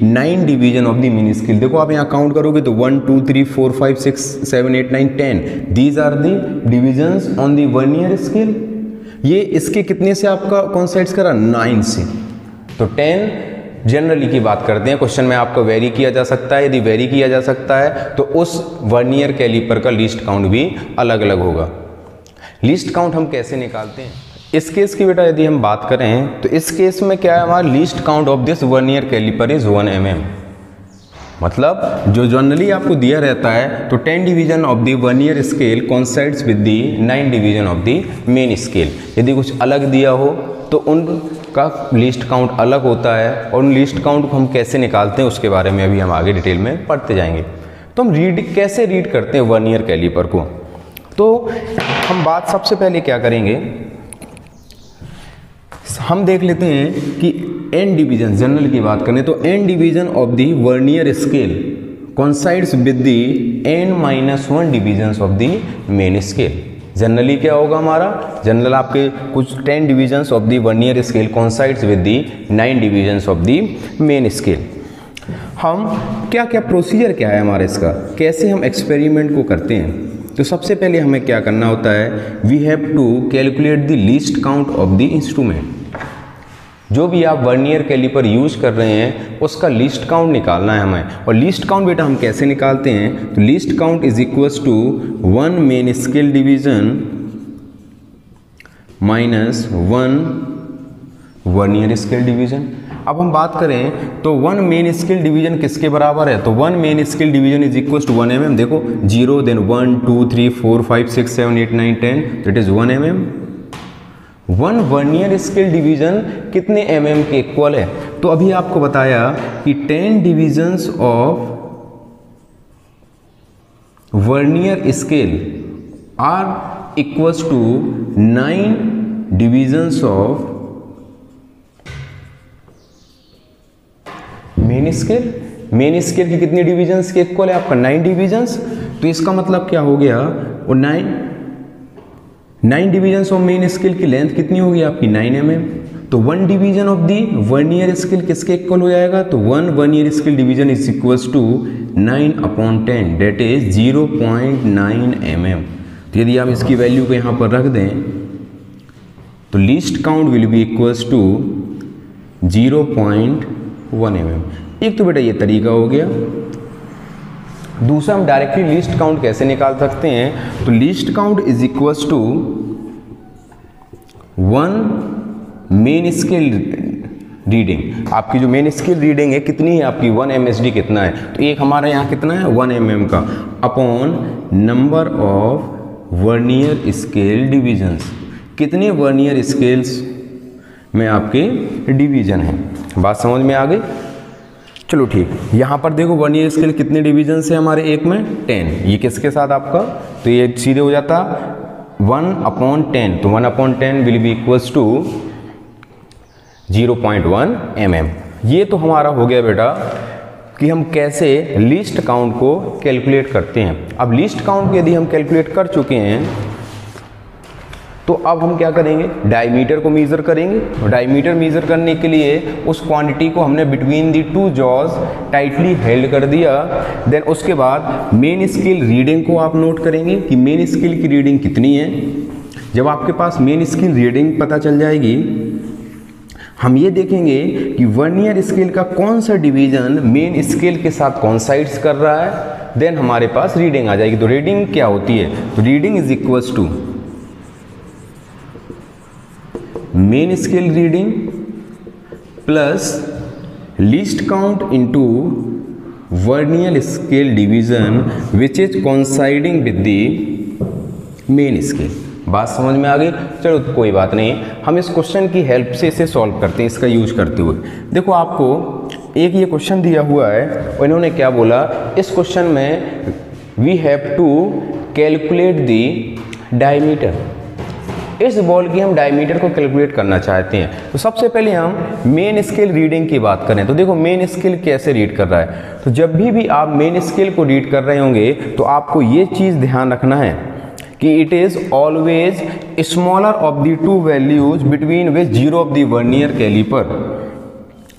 Speaker 1: 9 division of the mean scale। देखो आप यहाँ काउंट करोगे तो 1 2 3 4 5 6 7 8 9 10, these are the divisions on the vernier scale। ये इसके कितने से आपका coincides करा? 9 से। तो 10 जनरली की बात करते हैं, क्वेश्चन में आपको वेरी किया जा सकता है। यदि वेरी किया जा सकता है तो उस वर्नियर कैलिपर का लीस्ट काउंट भी अलग अलग होगा। लीस्ट काउंट हम कैसे निकालते हैं? इस केस की बेटा यदि हम बात करें तो इस केस में क्या है? हमारा least count of this vernier calliper is 1 mm। मतलब जो जनरली आपको दिया रहता है तो 10 division of the vernier scale coincides with the 9 division of the main scale. यदि कुछ अलग दिया हो तो उनका लीस्ट काउंट अलग होता है, और उन लीस्ट काउंट को हम कैसे निकालते हैं उसके बारे में अभी हम आगे डिटेल में पढ़ते जाएंगे। तो हम कैसे रीड करते हैं वर्नियर कैलिपर को? तो हम बात सबसे पहले क्या करेंगे, हम देख लेते हैं कि एन डिवीजन, जनरल की बात करें तो n division of the vernier scale coincides with the n-1 divisions of the main scale. Generally क्या होगा हमारा, जनरल आपके कुछ 10 divisions of the vernier scale coincides with the 9 divisions of the main scale. हम क्या क्या प्रोसीजर क्या है हमारा इसका, कैसे हम एक्सपेरिमेंट को करते हैं। तो सबसे पहले हमें क्या करना होता है, we have to calculate the least count of the instrument. जो भी आप वर्नियर कैलिपर यूज कर रहे हैं उसका लीस्ट काउंट निकालना है हमें। और लीस्ट काउंट बेटा हम कैसे निकालते हैं, तो least count is equals to 1 main scale division minus 1 vernier scale division. अब हम बात करें तो 1 मेन स्केल डिवीजन किसके बराबर है, तो 1 main scale division is equals to 1 mm। देखो 0 देन 1 2 3 4 5 6 7 8 9 10, तो it is 1 mm। 1 vernier scale division कितने mm के इक्वल है, तो अभी आपको बताया कि 10 divisions of vernier scale are equals to 9 divisions of main scale. Main scale की कितनी डिविजन्स के इक्वल है आपका, 9 डिविजन्स। तो इसका मतलब क्या हो गया, वो 9 डिविजन्स ऑफ मेन स्केल की लेंथ कितनी होगी आपकी 9 mm। तो 1 division of the vernier scale किसके इक्वल हो जाएगा, तो 1 vernier scale division is equals to 9/10, that is 0.9 mm। तो यदि आप इसकी वैल्यू को यहाँ पर रख दें तो least count will be equals to 0.1 mm। एक तो बेटा ये तरीका हो गया। दूसरा हम डायरेक्टली लीस्ट काउंट कैसे निकाल सकते हैं, तो least count is equals to 1 main scale reading. आपकी जो मेन स्केल रीडिंग है कितनी है आपकी, 1 MSD कितना है, तो एक हमारा यहाँ कितना है 1 mm का, upon number of vernier scale divisions. कितने वर्नियर स्केल्स में आपके डिवीजन है, बात समझ में आ गई। चलो ठीक, यहाँ पर देखो वर्नियर स्केल कितने डिवीजन है हमारे, एक में 10, ये किसके साथ आपका, तो ये सीधे हो जाता 1/10, तो 1/10 will be equals to 0.1 mm। ये तो हमारा हो गया बेटा कि हम कैसे लीस्ट काउंट को कैलकुलेट करते हैं। अब लीस्ट काउंट यदि हम कैलकुलेट कर चुके हैं तो अब हम क्या करेंगे, डायमीटर को मेज़र करेंगे। और डायमीटर मेज़र करने के लिए उस क्वांटिटी को हमने between the 2 jaws tightly held कर दिया। देन उसके बाद मेन स्केल रीडिंग को आप नोट करेंगे कि मेन स्केल की रीडिंग कितनी है। जब आपके पास मेन स्केल रीडिंग पता चल जाएगी, हम ये देखेंगे कि वर्नियर स्केल का कौन सा डिवीजन मेन स्केल के साथ कॉन्साइड्स कर रहा है, देन हमारे पास रीडिंग आ जाएगी। तो रीडिंग क्या होती है, तो reading is equals to main scale reading plus least count into vernier scale division which is coinciding with the main scale. बात समझ में आ गई। चलो तो कोई बात नहीं, हम इस क्वेश्चन की हेल्प से इसे सॉल्व करते हैं, इसका यूज करते हुए। देखो आपको एक ये क्वेश्चन दिया हुआ है और इन्होंने क्या बोला, इस क्वेश्चन में we have to calculate the diameter. इस बॉल की हम डायमीटर को कैलकुलेट करना चाहते हैं। तो सबसे पहले हम मेन स्केल रीडिंग की बात करें तो देखो मेन स्केल कैसे रीड कर रहा है। तो जब भी आप मेन स्केल को रीड कर रहे होंगे तो आपको ये चीज़ ध्यान रखना है कि it is always smaller of the 2 values between which 0 of the vernier calliper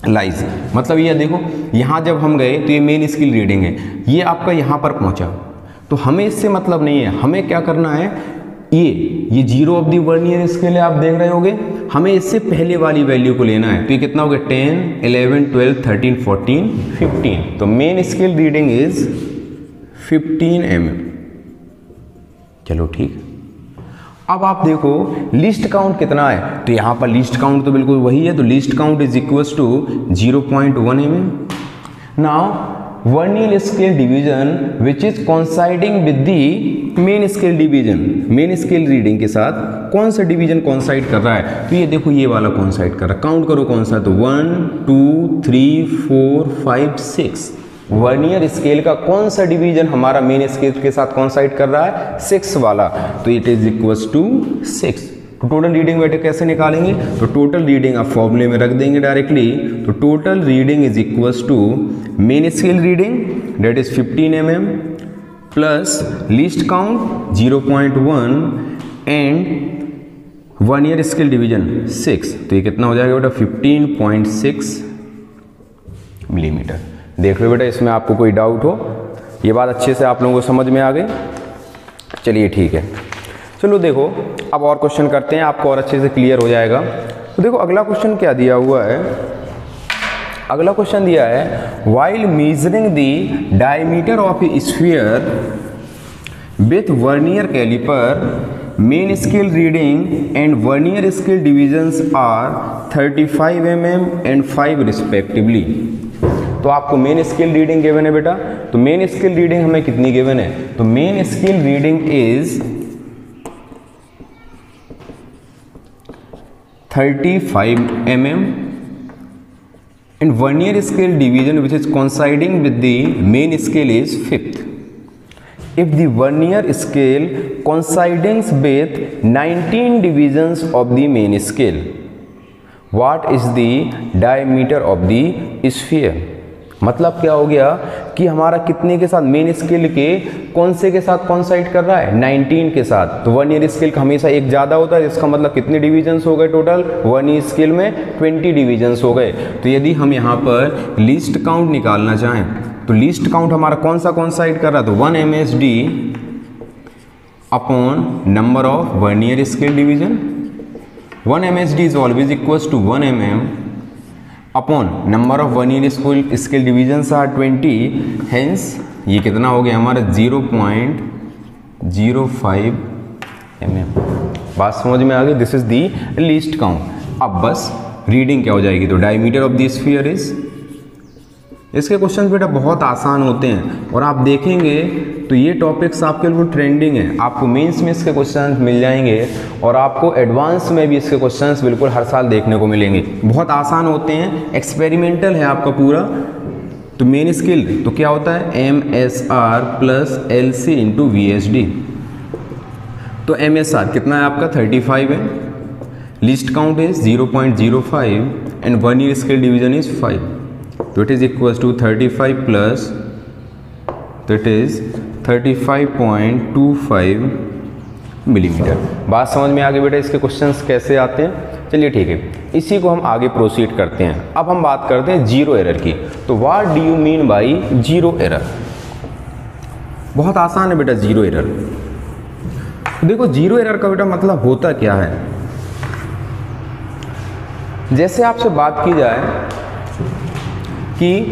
Speaker 1: lies. मतलब ये देखो यहाँ जब हम गए तो ये मेन स्केल रीडिंग है, ये आपका यहाँ पर पहुँचा, तो हमें इससे मतलब नहीं है। हमें क्या करना है, ये 0 ऑफ दी वर्नियर स्केल है, आप देख रहे होगे, हमें इससे पहले वाली वैल्यू को लेना है। तो ये कितना हो गया 10, 11, 12, 13, 14, 15। तो main scale reading is 15 mm। चलो ठीक, अब आप देखो लिस्ट काउंट कितना है, तो यहाँ पर लिस्ट काउंट तो बिल्कुल वही है, तो least count is equals to 0.1 mm। Now vernier scale division which is coinciding with the main scale division, main scale reading के साथ कौन सा डिवीजन कोइंसाइड कर रहा है, तो ये देखो ये वाला कोइंसाइड कर रहा है। काउंट करो कौन सा, तो 1 2 3 4 5 6। वर्नियर स्केल का कौन सा डिवीजन हमारा मेन स्केल के साथ कोइंसाइड कर रहा है, 6 वाला, तो इट इज इक्वल्स टू 6। तो टोटल रीडिंग बेटे कैसे निकालेंगे, तो टोटल रीडिंग आप फॉर्मूले में रख देंगे डायरेक्टली। तो total reading is equals to main scale reading that is 15 mm plus least count 0.1 and 1 year scale division 6, तो ये कितना हो जाएगा बेटा 15.6 मिलीमीटर। देख लो बेटा, इसमें आपको कोई डाउट हो, ये बात अच्छे से आप लोगों को समझ में आ गई। चलिए ठीक है, चलो देखो अब और क्वेश्चन करते हैं, आपको और अच्छे से क्लियर हो जाएगा। तो देखो अगला क्वेश्चन क्या दिया हुआ है, अगला क्वेश्चन दिया है while measuring the diameter of a sphere with vernier calliper main scale reading and vernier scale divisions are 35 mm एंड 5 रिस्पेक्टिवली। तो आपको मेन स्केल रीडिंग गिवन है बेटा, तो मेन स्केल रीडिंग हमें कितनी गिवन है, तो main scale reading is 35 mm and vernier scale division which is coinciding with the main scale is 5th. If the vernier scale coinciding with 19 divisions of the main scale, what is the diameter of the sphere? मतलब क्या हो गया कि हमारा कितने के साथ, main scale के कौन से के साथ कॉन्साइड कर रहा है, 19 के साथ। तो वर्नियर स्केल का हमेशा एक ज़्यादा होता है, इसका मतलब कितने डिवीजन्स हो गए टोटल, वर्नियर स्केल में 20 डिवीजन्स हो गए। तो यदि हम यहाँ पर लीस्ट काउंट निकालना चाहें तो लीस्ट काउंट हमारा कौन सा कॉन्साइड कर रहा है, तो 1 MSD upon number of vernier scale division. 1 MSD is always equals to 1 mm upon number of vernier scale divisions are 20, hence ये कितना हो गया हमारा 0.05 mm। बात समझ में आ गई, this is the least count. अब बस रीडिंग क्या हो जाएगी, तो diameter of the sphere is. इसके क्वेश्चन बेटा बहुत आसान होते हैं और आप देखेंगे तो ये टॉपिक्स आपके लिए ट्रेंडिंग है, आपको मेंस में इसके क्वेश्चंस मिल जाएंगे और आपको एडवांस में भी इसके क्वेश्चंस बिल्कुल हर साल देखने को मिलेंगे। बहुत आसान होते हैं, एक्सपेरिमेंटल है आपका पूरा। तो मेन स्केल तो क्या होता है MSR plus LC into VSD। तो MSR कितना है आपका 35 है, least count is 0.05 and vernier scale division is 5, तो it is equals to 35 plus, तो इट इज 35.25 मिलीमीटर। बात समझ में आ गई बेटा, इसके क्वेश्चंस कैसे आते हैं। चलिए ठीक है, इसी को हम आगे प्रोसीड करते हैं। अब हम बात करते हैं जीरो एरर की। तो what do you mean by zero error. बहुत आसान है बेटा जीरो एरर। देखो जीरो एरर का बेटा मतलब होता क्या है, जैसे आपसे बात की जाए कि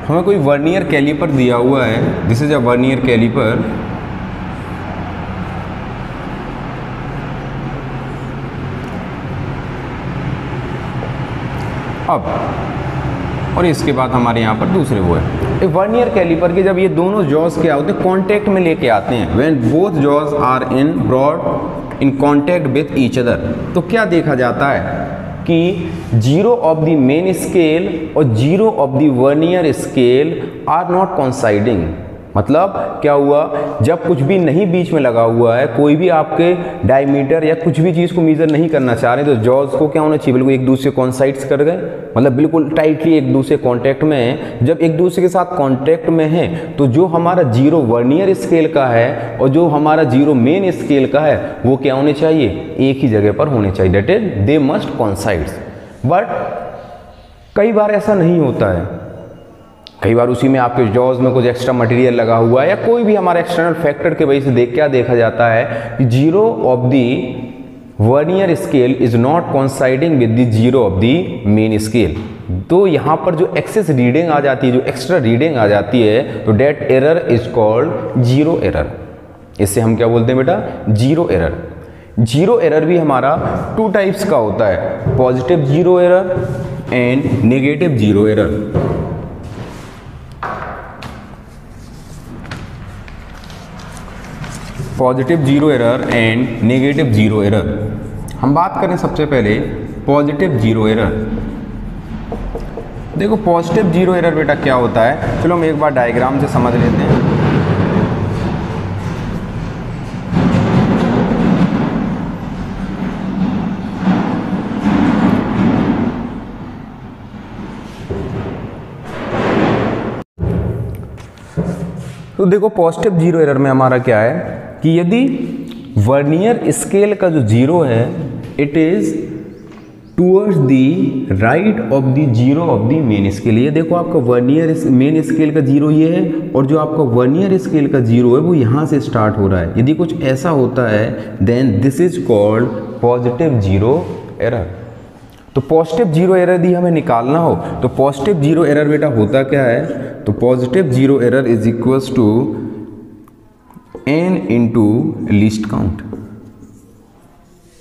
Speaker 1: हमें कोई वर्नियर कैलिपर दिया हुआ है, this is a vernier calliper, अब और इसके बाद हमारे यहाँ पर दूसरे वो है वर्नियर कैलिपर के जब ये दोनों जॉज क्या होते हैं कांटेक्ट में लेके आते हैं, when both jaws are in brought in contact with each other, तो क्या देखा जाता है कि zero of the main scale और zero of the vernier scale are not coinciding. मतलब क्या हुआ, जब कुछ भी नहीं बीच में लगा हुआ है, कोई भी आपके डायमीटर या कुछ भी चीज़ को मेजर नहीं करना चाह रहे, तो जॉज को क्या होना चाहिए, बिल्कुल एक दूसरे कॉन्साइड्स कर गए, मतलब बिल्कुल टाइटली एक दूसरे कांटेक्ट में है। जब एक दूसरे के साथ कांटेक्ट में है तो जो हमारा जीरो वर्नियर स्केल का है और जो हमारा जीरो मेन स्केल का है वो क्या होने चाहिए, एक ही जगह पर होने चाहिए, that is they must coincides. But कई बार ऐसा नहीं होता है, कई बार उसी में आपके जॉज में कुछ एक्स्ट्रा मटेरियल लगा हुआ है या कोई भी हमारा एक्सटर्नल फैक्टर के वजह से क्या देखा जाता है कि zero of the vernier scale is not coinciding with the zero of the main scale. तो यहाँ पर जो एक्सेस रीडिंग आ जाती है, जो एक्स्ट्रा रीडिंग आ जाती है, तो that error is called zero error. इससे हम क्या बोलते हैं बेटा, जीरो एरर। जीरो एरर भी हमारा टू टाइप्स का होता है, positive zero error and negative zero error. Positive zero error and negative zero error. हम बात करें सबसे पहले पॉजिटिव जीरो एरर। देखो पॉजिटिव जीरो एरर बेटा क्या होता है, चलो हम एक बार डायग्राम से समझ लेते हैं। तो देखो पॉजिटिव जीरो एरर में हमारा क्या है कि यदि वर्नियर स्केल का जो जीरो है it is towards the right of the zero of the main scale. ये देखो आपका वर्नियर मेन स्केल का जीरो ये है और जो आपका वर्नियर स्केल का जीरो है वो यहाँ से स्टार्ट हो रहा है। यदि कुछ ऐसा होता है then this is called positive zero error. तो पॉजिटिव जीरो एरर यदि हमें निकालना हो तो पॉजिटिव जीरो एरर बेटा होता क्या है, तो positive zero error is equals to n into least count.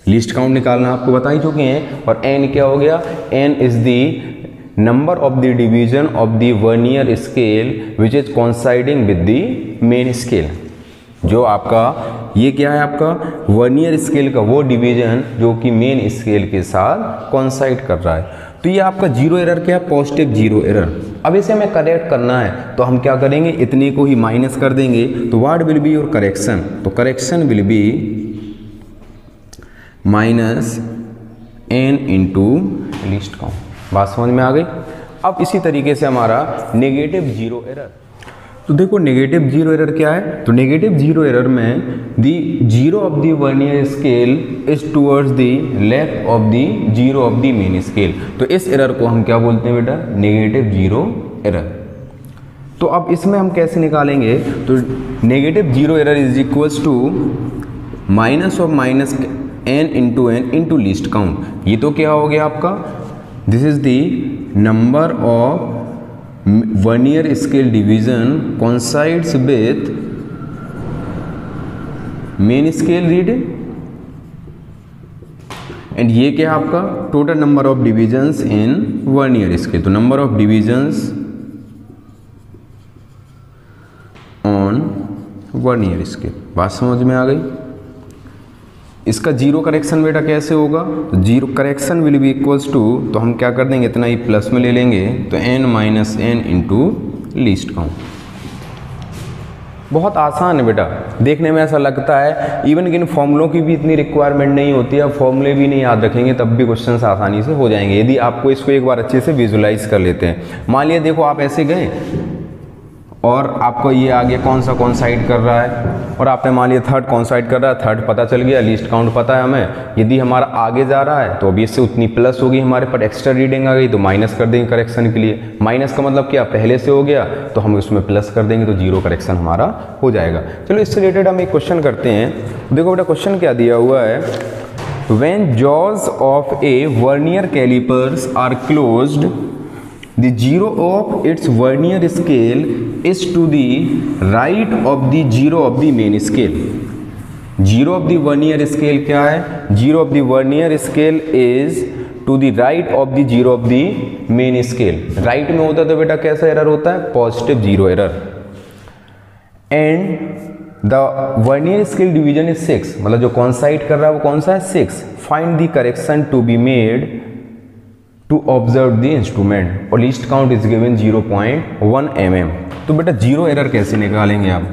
Speaker 1: Least count निकालना आपको बता ही चुके हैं और n क्या हो गया, n is the number of the division of the vernier scale which is coinciding with the main scale. जो आपका ये क्या है आपका वर्नियर स्केल का वो डिवीजन जो कि मेन स्केल के साथ कोइंसाइड कर रहा है। तो ये आपका जीरो एरर क्या है, पॉजिटिव जीरो एरर। अब इसे हमें करेक्ट करना है तो हम क्या करेंगे, इतने को ही माइनस कर देंगे। तो what will be your correction, तो correction will be minus n into least count. बात समझ में आ गई। अब इसी तरीके से हमारा नेगेटिव जीरो एरर। तो देखो नेगेटिव जीरो एरर क्या है, तो नेगेटिव जीरो एरर में the zero of the vernier scale is towards the left of the zero of the main scale. तो इस एरर को हम क्या बोलते हैं बेटा, नेगेटिव जीरो एरर। तो अब इसमें हम कैसे निकालेंगे, तो negative zero error is equals to minus of minus n into least count. ये तो क्या हो गया आपका, this is the number of vernier scale division coincides with main scale reading and ये क्या आपका total number of divisions in vernier scale. तो number of divisions on vernier scale. बात समझ में आ गई। इसका जीरो करेक्शन बेटा कैसे होगा, तो zero correction will be equals to, तो हम क्या कर देंगे इतना ही प्लस में ले लेंगे, तो n minus n into least count. बहुत आसान है बेटा, देखने में ऐसा लगता है इवन कि इन फॉर्मूलों की भी इतनी रिक्वायरमेंट नहीं होती है, फॉर्मूले भी नहीं याद रखेंगे तब भी क्वेश्चन आसानी से हो जाएंगे यदि आपको इसको एक बार अच्छे से विजुलाइज कर लेते हैं। मान लिया देखो आप ऐसे गए और आपको ये आगे कौन सा कोइंसाइड कर रहा है और आपने मान लिया थर्ड कोइंसाइड कर रहा है, थर्ड पता चल गया, लीस्ट काउंट पता है हमें। यदि हमारा आगे जा रहा है तो अभी इससे उतनी प्लस होगी, हमारे पर एक्स्ट्रा रीडिंग आ गई तो माइनस कर देंगे करेक्शन के लिए। माइनस का मतलब क्या, पहले से हो गया तो हम उसमें प्लस कर देंगे तो जीरो करेक्शन हमारा हो जाएगा। चलो इससे रिलेटेड हम एक क्वेश्चन करते हैं। देखो बेटा क्वेश्चन क्या दिया हुआ है, when jaws of a vernier callipers are closed the zero of its vernier scale is to the right of the zero of the main scale। zero of the vernier scale क्या है, zero of the vernier scale is to the right of the zero of the main scale। right में होता है तो बेटा कैसा error होता है, positive zero error. And the vernier scale division is 6, मतलब जो कोइंसाइड कर रहा है वो कौन सा है, 6। Find the correction to be made to observe the instrument और least count is given 0.1 mm। तो बेटा जीरो एरर कैसे निकालेंगे आप,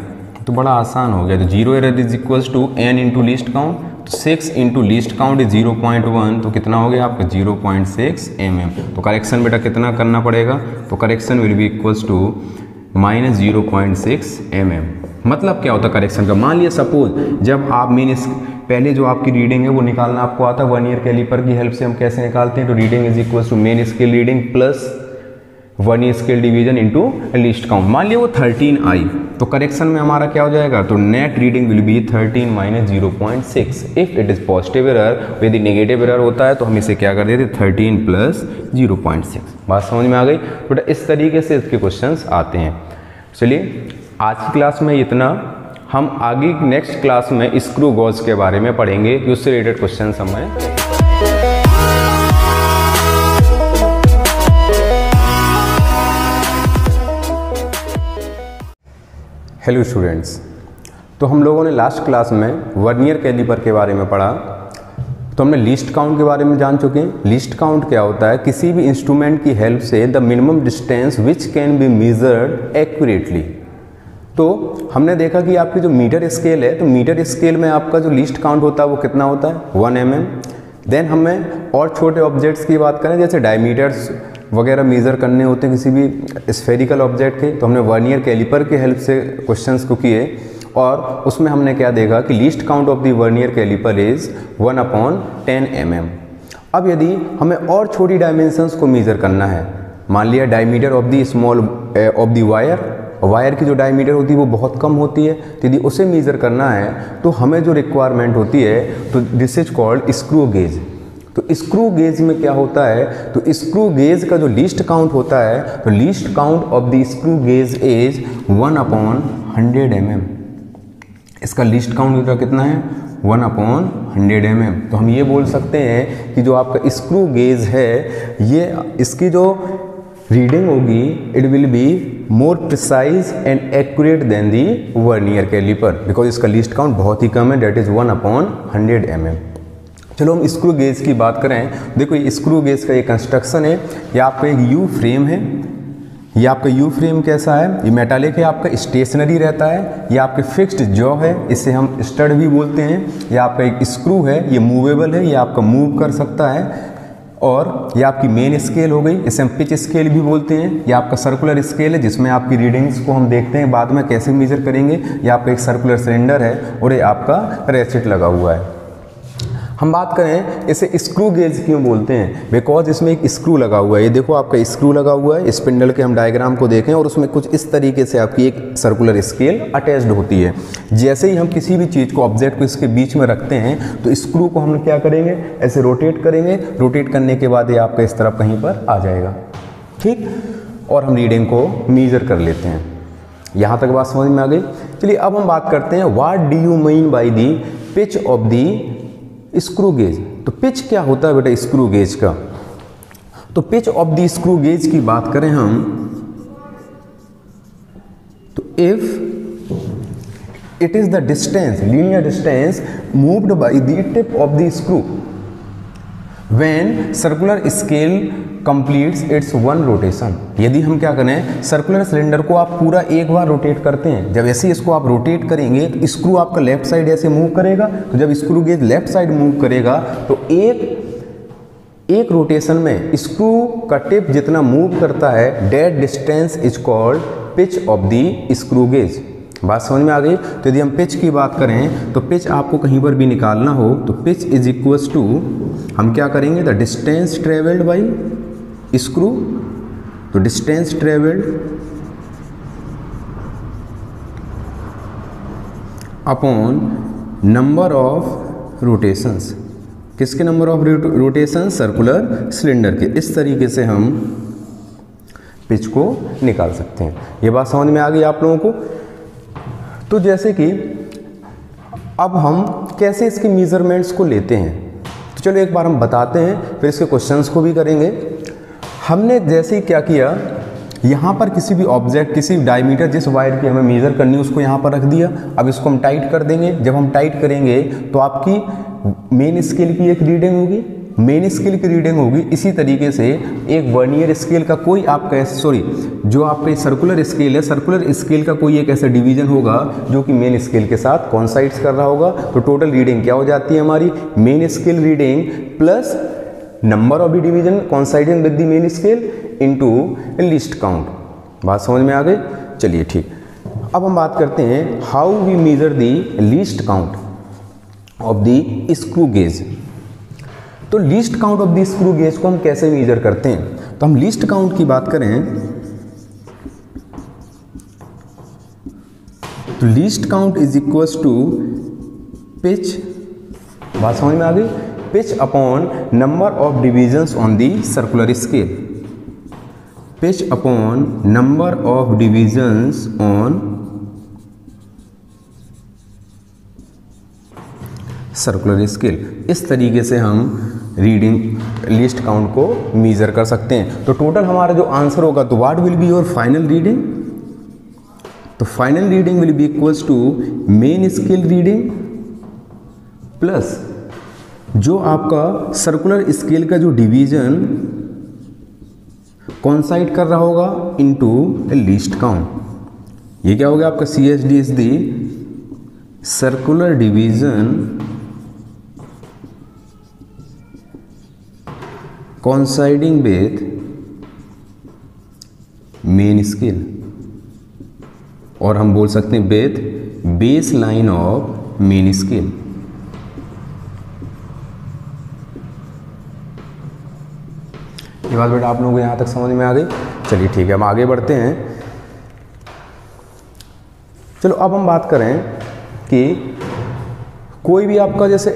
Speaker 1: तो बड़ा आसान हो गया। तो zero error is equals to n into least count, तो 6 इंटू लीस्ट काउंट इज 0.1, तो कितना हो गया आपका 0.6 mm। तो करेक्शन बेटा कितना करना पड़ेगा, तो correction will be equals to minus 0.6 mm। मतलब क्या होता है करेक्शन का, मान लिया सपोज जब आप मेन पहले जो आपकी रीडिंग है वो निकालना आपको आता है वर्नियर कैलिपर की हेल्प से हम कैसे निकालते हैं, तो reading is equals to main scale reading plus vernier scale division into least count. मान लिया वो 13 आई, तो करेक्शन में हमारा क्या हो जाएगा, तो net reading will B 13 minus 0.6। If it is positive error, यदि नेगेटिव एरर होता है तो हम इसे क्या कर देते 13 प्लस 0.6। बात समझ में आ गई बेटा, इस तरीके से इसके क्वेश्चंस आते हैं। चलिए आज की क्लास में इतना, हम आगे नेक्स्ट क्लास में स्क्रू गॉज के बारे में पढ़ेंगे कि उससे रिलेटेड क्वेश्चन हमें। हेलो स्टूडेंट्स, तो हम लोगों ने लास्ट क्लास में वर्नियर कैलिपर के बारे में पढ़ा, तो हमने लीस्ट काउंट के बारे में जान चुके हैं। लीस्ट काउंट क्या होता है, किसी भी इंस्ट्रूमेंट की हेल्प से the minimum distance which can be measured accurately. तो हमने देखा कि आपकी जो मीटर स्केल है, तो मीटर स्केल में आपका जो लीस्ट काउंट होता है वो कितना होता है 1 mm। देन हमें और छोटे ऑब्जेक्ट्स की बात करें जैसे डायमीटर्स वगैरह मेज़र करने होते हैं किसी भी स्फेरिकल ऑब्जेक्ट के, तो हमने वर्नियर कैलिपर के हेल्प से क्वेश्चंस को किए और उसमें हमने क्या देखा कि least count of the vernier calliper is 1/10 mm। अब यदि हमें और छोटी डायमेंशंस को मेज़र करना है, मान लिया diameter of the small of the wire की जो डायमीटर होती है वो बहुत कम होती है, तो यदि उसे मेज़र करना है तो हमें जो रिक्वायरमेंट होती है तो this is called screw gauge. तो स्क्रू गेज में क्या होता है, तो स्क्रू गेज का जो लीस्ट काउंट होता है, तो least count of the screw gauge is 1/100 mm। इसका लीस्ट काउंट होता कितना है 1/100 mm। तो हम ये बोल सकते हैं कि जो आपका स्क्रू गेज है ये इसकी जो रीडिंग होगी it will be more precise and accurate than the vernier calliper, because इसका लीस्ट काउंट बहुत ही कम है, डेट इज़ 1/100 mm। चलो हम स्क्रू गेज की बात करें। देखो ये स्क्रू गेज का ये कंस्ट्रक्शन है, ये आपका एक यू फ्रेम है। ये आपका यू फ्रेम कैसा है, ये मेटालिक है, आपका स्टेशनरी रहता है। ये आपके फिक्स्ड जॉ है, इसे हम स्टड भी बोलते हैं। ये आपका एक स्क्रू है, ये मूवेबल है, ये आपका मूव कर सकता है। और ये आपकी मेन स्केल हो गई, इसे हम पिच स्केल भी बोलते हैं। ये आपका सर्कुलर स्केल है जिसमें आपकी रीडिंग्स को हम देखते हैं बाद में कैसे मेजर करेंगे। ये आपका एक सर्कुलर सिलेंडर है और ये आपका रेसिट लगा हुआ है। हम बात करें इसे स्क्रू गेज क्यों बोलते हैं, बिकॉज इसमें एक स्क्रू लगा हुआ है। ये देखो आपका स्क्रू लगा हुआ है, स्पिंडल के हम डायग्राम को देखें और उसमें कुछ इस तरीके से आपकी एक सर्कुलर स्केल अटैच्ड होती है। जैसे ही हम किसी भी चीज़ को ऑब्जेक्ट को इसके बीच में रखते हैं तो स्क्रू को हम क्या करेंगे, ऐसे रोटेट करेंगे। रोटेट करने के बाद ये आपका इस तरफ कहीं पर आ जाएगा, ठीक, और हम रीडिंग को मेजर कर लेते हैं। यहाँ तक बात समझ में आ गई। चलिए अब हम बात करते हैं what do you mean by the pitch of the screw gauge. तो पिच क्या होता है बेटा स्क्रू गेज का, तो pitch of the screw gauge की बात करें हम तो if it is the distance, linear distance moved by the tip of the screw when circular scale completes it's one rotation. यदि हम क्या करें, सर्कुलर सिलेंडर को आप पूरा एक बार रोटेट करते हैं, जब ऐसे इसको आप रोटेट करेंगे तो स्क्रू आपका लेफ्ट साइड ऐसे मूव करेगा। तो जब screw gauge left side move करेगा तो एक रोटेशन में स्क्रू का टिप जितना मूव करता है that distance is called pitch of the screw gauge. बात समझ में आ गई। तो यदि हम पिच की बात करें तो पिच आपको कहीं पर भी निकालना हो तो पिच इज इक्वल्स टू हम क्या करेंगे, the distance travelled by screw. तो distance travelled upon number of rotations, किसके number of rotation, circular cylinder के। इस तरीके से हम पिच को निकाल सकते हैं। ये बात समझ में आ गई आप लोगों को। तो जैसे कि अब हम कैसे इसके मेजरमेंट्स को लेते हैं, तो चलो एक बार हम बताते हैं, फिर इसके क्वेश्चंस को भी करेंगे। हमने जैसे ही क्या किया, यहाँ पर किसी भी ऑब्जेक्ट, किसी डायमीटर जिस वायर की हमें मेज़र करनी है उसको यहाँ पर रख दिया। अब इसको हम टाइट कर देंगे। जब हम टाइट करेंगे तो आपकी मेन स्केल की एक रीडिंग होगी, मेन स्केल की रीडिंग होगी। इसी तरीके से एक वर्नियर स्केल का कोई आपका जो आपका सर्कुलर स्केल है, सर्कुलर स्केल का कोई एक ऐसा डिवीजन होगा जो कि मेन स्केल के साथ कॉन्साइड्स कर रहा होगा। तो टोटल रीडिंग क्या हो जाती है हमारी, main scale reading plus number of the division coinciding with the main scale into least count. बात समझ में आ गई। चलिए ठीक, अब हम बात करते हैं how we measure the least count of the screw gauge. तो least count of the screw gauge को हम कैसे मेजर करते हैं, तो हम लीस्ट काउंट की बात करें तो least count is equals to pitch, बात समझ में आ गई, pitch upon number of divisions on the circular scale, pitch upon number of divisions on circular scale. इस तरीके से हम रीडिंग लीस्ट काउंट को मेजर कर सकते हैं। तो टोटल हमारा जो आंसर होगा, तो what will be your final reading, तो final reading will be equals to main scale reading plus जो आपका सर्कुलर स्केल का जो डिवीजन कॉन्साइड कर रहा होगा इनटू लीस्ट काउंट। ये क्या हो गया आपका CSD is the circular division coinciding with main scale, और हम बोल सकते हैं with base line of main scale. ये बात बेटा आप लोगों को यहाँ तक समझ में आ गई? चलिए ठीक है, हम आगे बढ़ते हैं। चलो अब हम बात करें कि कोई भी आपका, जैसे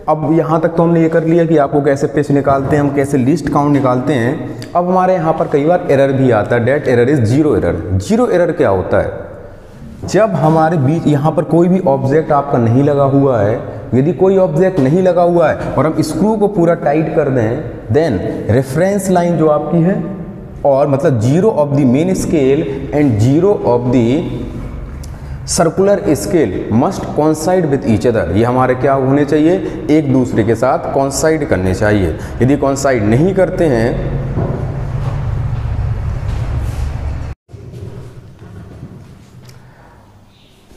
Speaker 1: अब यहाँ तक तो हमने ये कर लिया कि आपको कैसे पिच निकालते हैं, हम कैसे लिस्ट काउंट निकालते हैं। अब हमारे यहाँ पर कई बार एरर भी आता है, that error is zero error. Zero error क्या होता है? जब हमारे बीच यहाँ पर कोई भी ऑब्जेक्ट आपका नहीं लगा हुआ है, यदि कोई ऑब्जेक्ट नहीं लगा हुआ है और हम स्क्रू को पूरा टाइट कर दें, देन रेफरेंस लाइन जो आपकी है, और मतलब zero of the main scale and zero of the circular scale must कॉन्साइड with each other. ये हमारे क्या होने चाहिए? एक दूसरे के साथ कॉन्साइड करने चाहिए। यदि कॉन्साइड नहीं करते हैं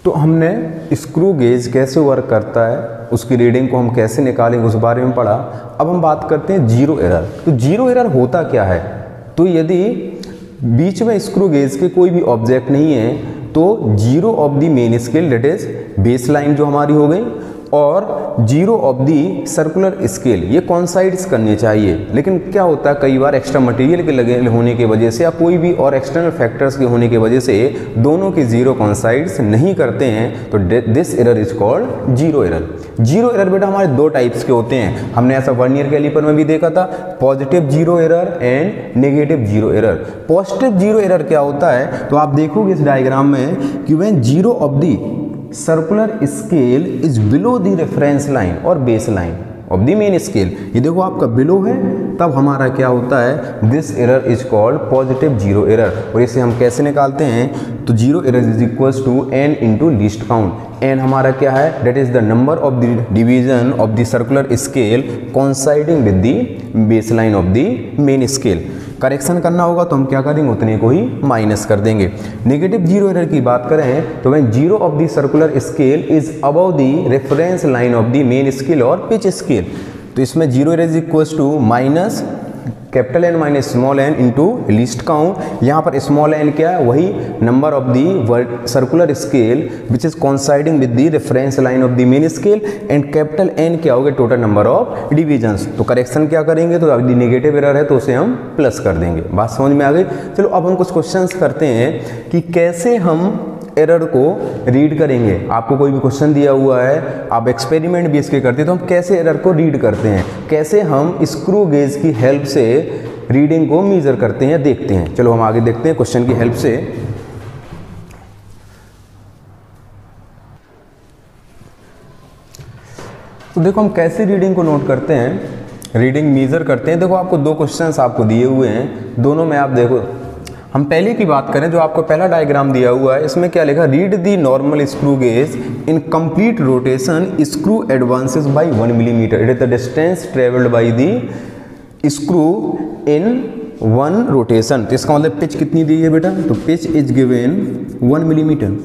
Speaker 1: तो हमने स्क्रू गेज कैसे वर्क करता है, उसकी रीडिंग को हम कैसे निकालेंगे, उस बारे में पढ़ा। अब हम बात करते हैं जीरो एरर। तो जीरो एरर होता क्या है? तो यदि बीच में स्क्रू गेज के कोई भी ऑब्जेक्ट नहीं है तो zero of the main scale, that is base line जो हमारी हो गई, और zero of the circular scale, ये कॉन्साइड्स करने चाहिए। लेकिन क्या होता है, कई बार एक्स्ट्रा मटेरियल के लगे होने की वजह से या कोई भी और एक्सटर्नल फैक्टर्स के होने की वजह से दोनों की जीरो कॉन्साइड्स नहीं करते हैं, तो this error is called zero error. Zero error बेटा हमारे दो टाइप्स के होते हैं, हमने ऐसा वर्नियर कैलिपर में भी देखा था, positive zero error and negative zero error. Positive zero error क्या होता है? तो आप देखोगे इस डायग्राम में कि when zero of the circular scale is below the reference line और base line of the main scale, ये देखो आपका बिलो है, तब हमारा क्या होता है? This error is called positive zero error. और इसे हम कैसे निकालते हैं? तो zero error is equals to n into least count. n हमारा क्या है? That is the number of the division of the circular scale coinciding with the base line of the main scale. Correction करना होगा तो हम क्या करेंगे? उतने को ही माइनस कर देंगे। नेगेटिव जीरो एरर की बात करें तो when zero of the circular scale is above the reference line of the main scale और पिच स्केल, तो इसमें zero error is equals to minus capital N minus small n into least count. यहाँ पर small n क्या है? वही number of the circular scale which is coinciding with the reference line of the main scale, and capital N क्या होगा? Total number of divisions. तो correction क्या करेंगे? तो यदि नेगेटिव एरर है तो उसे हम प्लस कर देंगे। बात समझ में आ गई? चलो अब हम कुछ क्वेश्चंस करते हैं कि कैसे हम एरर को रीड करेंगे। आपको कोई भी क्वेश्चन दिया हुआ है, आप एक्सपेरिमेंट भी इसके करते हैं, तो हम कैसे एरर को रीड करते हैं, कैसे हम स्क्रू गेज की हेल्प से रीडिंग को मेजर करते हैं, देखते हैं। चलो हम आगे देखते हैं क्वेश्चन की हेल्प से। तो देखो हम कैसे रीडिंग को नोट करते हैं, रीडिंग मेजर करते हैं। देखो आपको दो क्वेश्चंस आपको दिए हुए हैं, दोनों में आप देखो, हम पहले की बात करें जो आपको पहला डायग्राम दिया हुआ है, इसमें क्या लिखा? Read the normal screw gauge in complete rotation screw advances by 1 millimetre, it is the distance travelled by the screw in 1 rotation. तो इसका मतलब पिच कितनी दी है बेटा? तो pitch is given 1 millimetre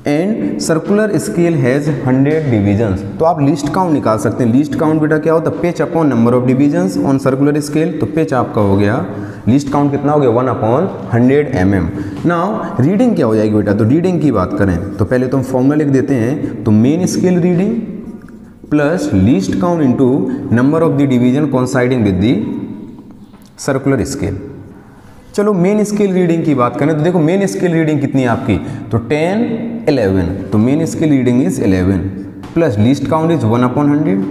Speaker 1: and circular scale has 100 divisions. तो आप लिस्ट काउंट निकाल सकते हैं। लिस्ट काउंट बेटा क्या होता है? Pitch upon number of divisions on circular scale. तो पिच आपका हो गया, लिस्ट काउंट कितना हो गया? 1/100 mm। नाउ रीडिंग क्या हो जाएगी बेटा? तो रीडिंग की बात करें तो पहले तो हम फॉर्मूला लिख देते हैं, तो main scale reading plus least count into number of the division coinciding with the circular scale. चलो मेन स्केल रीडिंग की बात करें तो देखो मेन स्केल रीडिंग कितनी है आपकी? तो 10, 11। तो main scale reading is 11 plus least count is 1/100।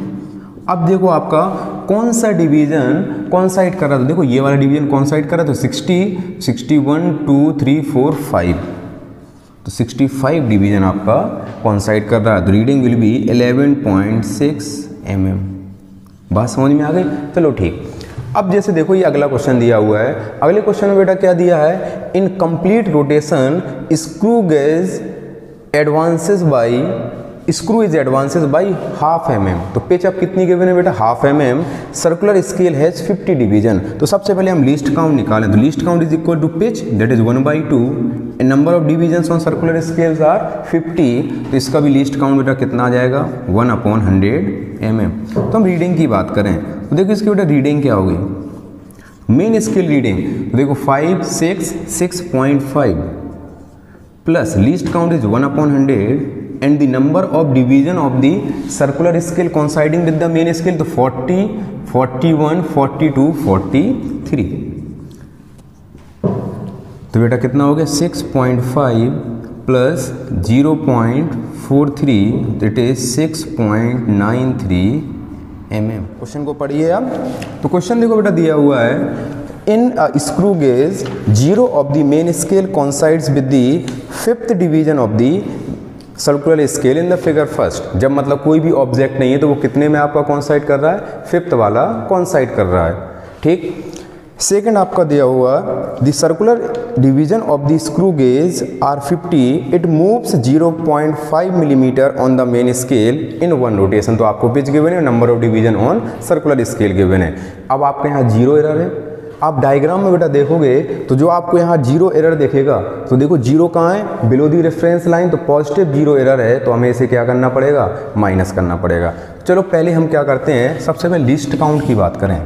Speaker 1: अब देखो आपका कौन सा डिवीजन कॉन्साइड कर रहा था? देखो ये वाला डिवीजन कॉन्साइड कर रहा था, तो 60, 61, 2, 3, 4, 5, तो 65 डिवीजन आपका कॉन्साइड कर रहा है। तो रीडिंग विल बी 11.6 mm। बात समझ में आ गई? चलो ठीक। अब जैसे देखो ये अगला क्वेश्चन दिया हुआ है, अगले क्वेश्चन में बेटा क्या दिया है? In complete rotation screw gauge advances by, screw is advances by 1/2 mm। तो पिच अब कितनी गिवन है बेटा? 1/2 mm। Circular scale has 50 division. तो सबसे पहले हम लीस्ट काउंट निकालें, तो least count is equal to pitch that is 1/2 and number of division on circular scales are 50। तो इसका भी लीस्ट काउंट बेटा कितना आ जाएगा? 1/100 mm। तो हम रीडिंग की बात करें तो देखो इसकी बेटा रीडिंग क्या होगी? मेन स्केल रीडिंग तो देखो 5 6 6.5 plus least count is 1/100 and the number of division of the circular scale coinciding with the main scale तो 40 41 42 43। तो बेटा कितना हो गया 6.5 plus 0.43 that is 6.93 mm। Question को पढ़िए आप। तो क्वेश्चन देखो बेटा दिया हुआ है in screw gauge 0 of the main scale coincides with the 5th division of the circular scale in the figure first. जब मतलब कोई भी ऑब्जेक्ट नहीं है तो वो कितने में आपका कोइंसाइड कर रहा है, 5th वाला कोइंसाइड कर रहा है, ठीक। सेकंड आपका दिया हुआ the circular division of the screw gauge are 50 it moves 0.5 millimetre on the main scale in one rotation. तो आपको पिच गिवन है, number of division on circular scale given है। अब आपके यहाँ 0 एरर है। आप डायग्राम में बेटा देखोगे तो जो आपको यहाँ 0 एरर देखेगा तो देखो 0 कहाँ है, बिलो दी रेफरेंस लाइन, तो पॉजिटिव 0 एरर है तो हमें इसे क्या करना पड़ेगा, माइनस करना पड़ेगा। चलो पहले हम क्या करते हैं, सबसे पहले लीस्ट काउंट की बात करें।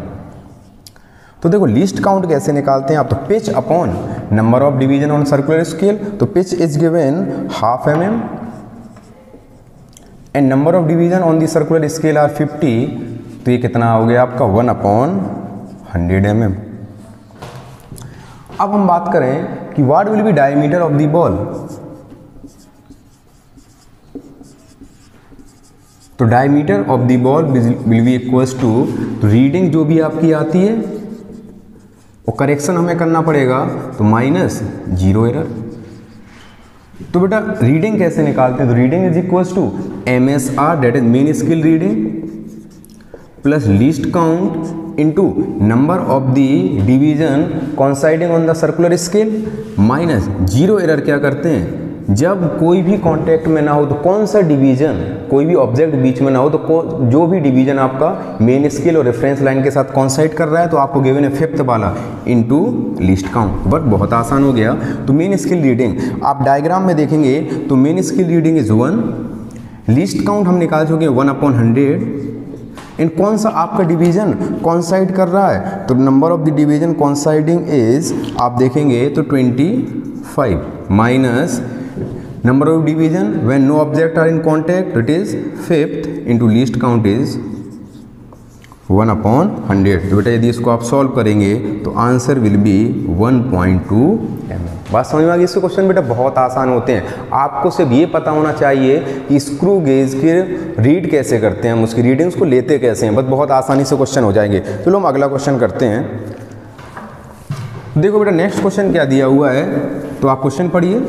Speaker 1: तो देखो लीस्ट काउंट कैसे निकालते हैं आप, तो pitch upon number of division on circular scale. तो pitch is given 1/2 mm and number of division on the circular scale are 50। तो ये कितना हो गया आपका 1/100 mm। अब हम बात करें कि what will be diameter of the ball. तो diameter of the ball will be equals to, तो रीडिंग जो भी आपकी आती है वो करेक्शन हमें करना पड़ेगा, तो -0 एरर। तो बेटा रीडिंग कैसे निकालते हैं, तो reading is equals to MSR that is main scale reading plus least count into number of the division coinciding on the circular scale minus 0 error. क्या करते हैं, जब कोई भी कांटेक्ट में ना हो तो कौन सा डिवीजन, कोई भी ऑब्जेक्ट बीच में ना हो तो जो भी डिवीजन आपका मेन स्केल और रेफरेंस लाइन के साथ कोइंसाइड कर रहा है तो आपको गिवन है 5th वाला इनटू लीस्ट काउंट। बट बहुत आसान हो गया। तो मेन स्केल रीडिंग आप डायग्राम में देखेंगे तो main scale reading is 1, least count हम निकाल चुके हैं 1/100 एंड कौन सा आपका डिवीजन कोइंसाइड कर रहा है, तो number of the division coinciding is आप देखेंगे तो 25 minus number of division when no object are in contact, it is 5th into least count is 1/100। तो बेटा यदि इसको आप सॉल्व करेंगे तो आंसर विल बी 1.2 mm। बात समझ में आ गई इससे क्वेश्चन बेटा बहुत आसान होते हैं। आपको सिर्फ ये पता होना चाहिए कि स्क्रू गेज के रीड कैसे करते हैं, हम उसकी रीडिंग्स को लेते कैसे हैं, बस बहुत आसानी से क्वेश्चन हो जाएंगे। चलो हम अगला क्वेश्चन करते हैं। देखो बेटा नेक्स्ट क्वेश्चन क्या दिया हुआ है, तो आप क्वेश्चन पढ़िए।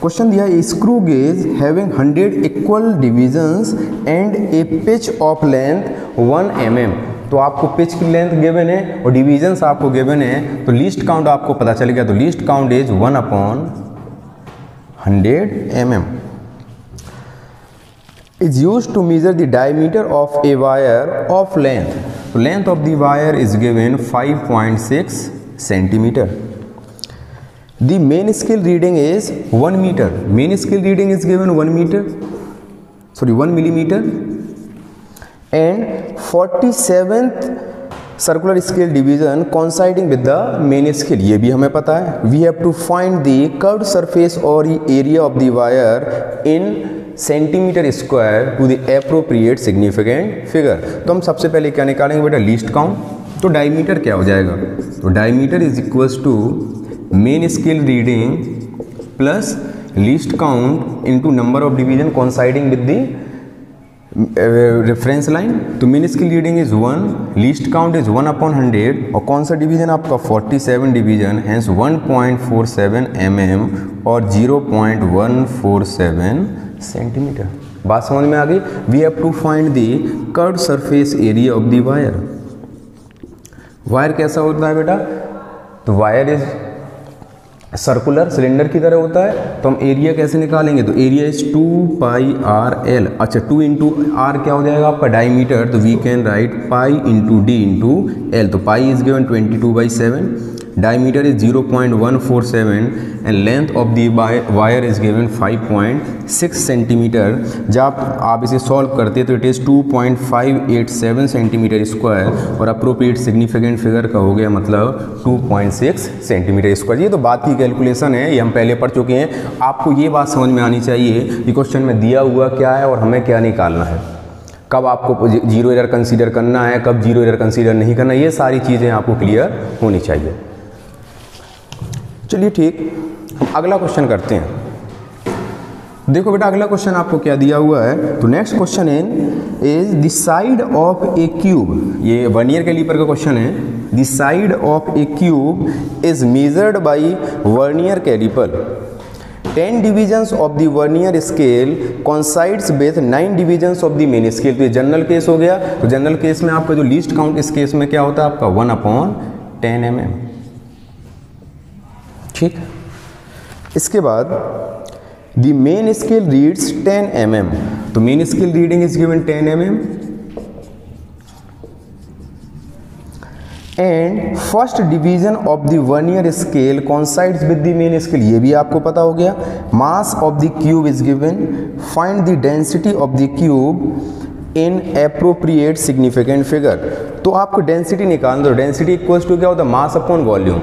Speaker 1: क्वेश्चन दिया है screw gauge having 100 equal divisions and A pitch of length 1 mm। तो आपको पिच की लेंथ गिवन है और डिविजन्स आपको गिवन है, तो लीस्ट काउंट आपको पता चल गया। तो least count is 1/100 mm is used to measure the diameter of a wire of length. तो length of the wire is given 5.6 centimetre. The main scale reading is 1 meter. Main scale reading is given 1 millimeter and 47th circular scale division coinciding with the main scale, ये भी हमें पता है। We have to find the curved surface or area of the wire in centimetre square to the appropriate significant figure। तो हम सबसे पहले क्या निकालेंगे बेटा, लीस्ट काउंट। तो डायमीटर क्या हो जाएगा, तो diameter is equals to main scale reading plus least count into number of division coinciding with the reference line. तो main scale reading is 1, least count is 1/100 और कौन सा डिवीजन आपका 47 डिवीजन, हैंस 1.47 mm और 0.147 सेंटीमीटर। बात समझ में आ गई। We have to find the curved surface area of the wire. Wire कैसा होता है बेटा, तो वायर इज सर्कुलर सिलेंडर की तरह होता है। तो हम एरिया कैसे निकालेंगे, तो एरिया इज 2πrl। अच्छा 2 इंटू आर क्या हो जाएगा आपका डायमीटर, तो we can write pi into d into l. तो pi is given 22/7 diameter is 0.147 and length of the wire is given 5.6 centimetre. जब आप इसे सॉल्व करते हैं तो इट इज़ 2.587 सेंटीमीटर स्क्वायर और अप्रोप्रिएट सिग्निफिकेंट फिगर का हो गया मतलब 2.6 सेंटीमीटर स्क्वायर। ये तो बात की कैलकुलेशन है, ये हम पहले पढ़ चुके हैं। आपको ये बात समझ में आनी चाहिए कि क्वेश्चन में दिया हुआ क्या है और हमें क्या निकालना है, कब आपको जीरो एरर कंसीडर करना है, कब जीरो एरर कंसीडर नहीं करना, ये सारी चीज़ें आपको क्लियर होनी चाहिए। चलिए ठीक, अगला क्वेश्चन करते हैं। देखो बेटा अगला क्वेश्चन आपको क्या दिया हुआ है, तो next question is the side of a cube. ये वर्नियर कैलिपर का क्वेश्चन है। The side of a cube is measured by vernier calliper. 10 divisions of the vernier scale coincides with 9 divisions of the main scale. तो ये general case हो गया। तो general case में आपका जो लीस्ट काउंट इस केस में क्या होता है आपका 1/10 mm। ठीक, इसके बाद the main scale reads 10 mm। तो main scale reading is given 10 mm and first division of the vernier scale coincides with the main scale. ये भी आपको पता हो गया। Mass of the cube is given, find the density of the cube in appropriate significant figure. तो आपको density निकालना, तो डेंसिटी इक्वल्स टू क्या होता है, मास अपॉन वॉल्यूम।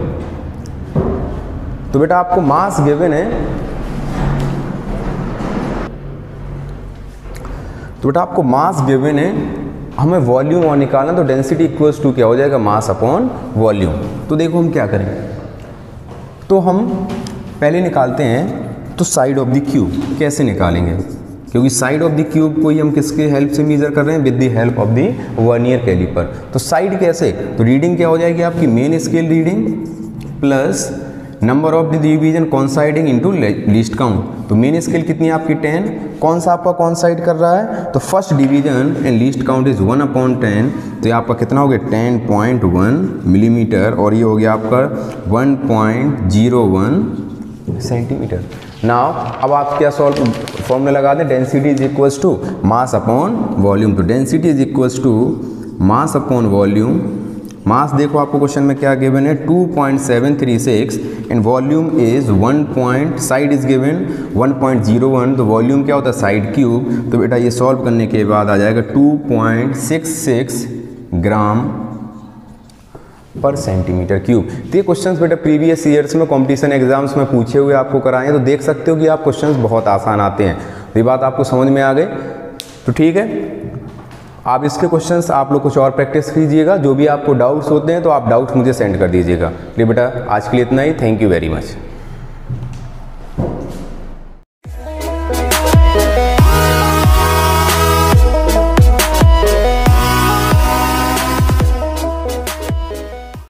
Speaker 1: तो बेटा आपको मास गिवन है, तो बेटा आपको मास गिवन है, हमें वॉल्यूम और निकालना, तो डेंसिटी इक्वल्स टू क्या हो जाएगा, मास अपॉन वॉल्यूम। तो देखो हम क्या करें, तो हम पहले निकालते हैं तो साइड ऑफ द क्यूब। कैसे निकालेंगे, क्योंकि साइड ऑफ द क्यूब को ही हम किसके हेल्प से मेजर कर रहे हैं, with the help of the vernier calliper. तो साइड कैसे, तो रीडिंग क्या हो जाएगी आपकी, main scale reading plus number of the division coinciding into least count. तो मेन स्केल कितनी है आपकी 10, कौन सा आपका कॉन्साइड कर रहा है, तो first division and least count is 1/10। तो ये आपका कितना हो गया 10.1 मिलीमीटर और ये हो गया आपका 1.01 सेंटीमीटर। नाउ अब आप क्या सॉल्व फॉर्मूला लगा दें, density is equals to mass upon volume. तो density is equals to mass upon volume. Mass देखो आपको क्वेश्चन में क्या गिवन है 2.736 and volume is 1 side is given 1.01। तो वॉल्यूम क्या होता है साइड क्यूब। तो बेटा ये सॉल्व करने के बाद आ जाएगा 2.66 ग्राम पर सेंटीमीटर क्यूब। तो ये क्वेश्चंस बेटा प्रीवियस ईयर्स में कंपटीशन एग्जाम्स में पूछे हुए आपको कराए हैं, तो देख सकते हो कि आप क्वेश्चंस बहुत आसान आते हैं। तो ये बात आपको समझ में आ गई, तो ठीक है। आप इसके क्वेश्चंस आप लोग कुछ और प्रैक्टिस कीजिएगा, जो भी आपको डाउट्स होते हैं तो आप डाउट्स मुझे सेंड कर दीजिएगा। चलिए बेटा आज के लिए इतना ही, थैंक यू वेरी मच।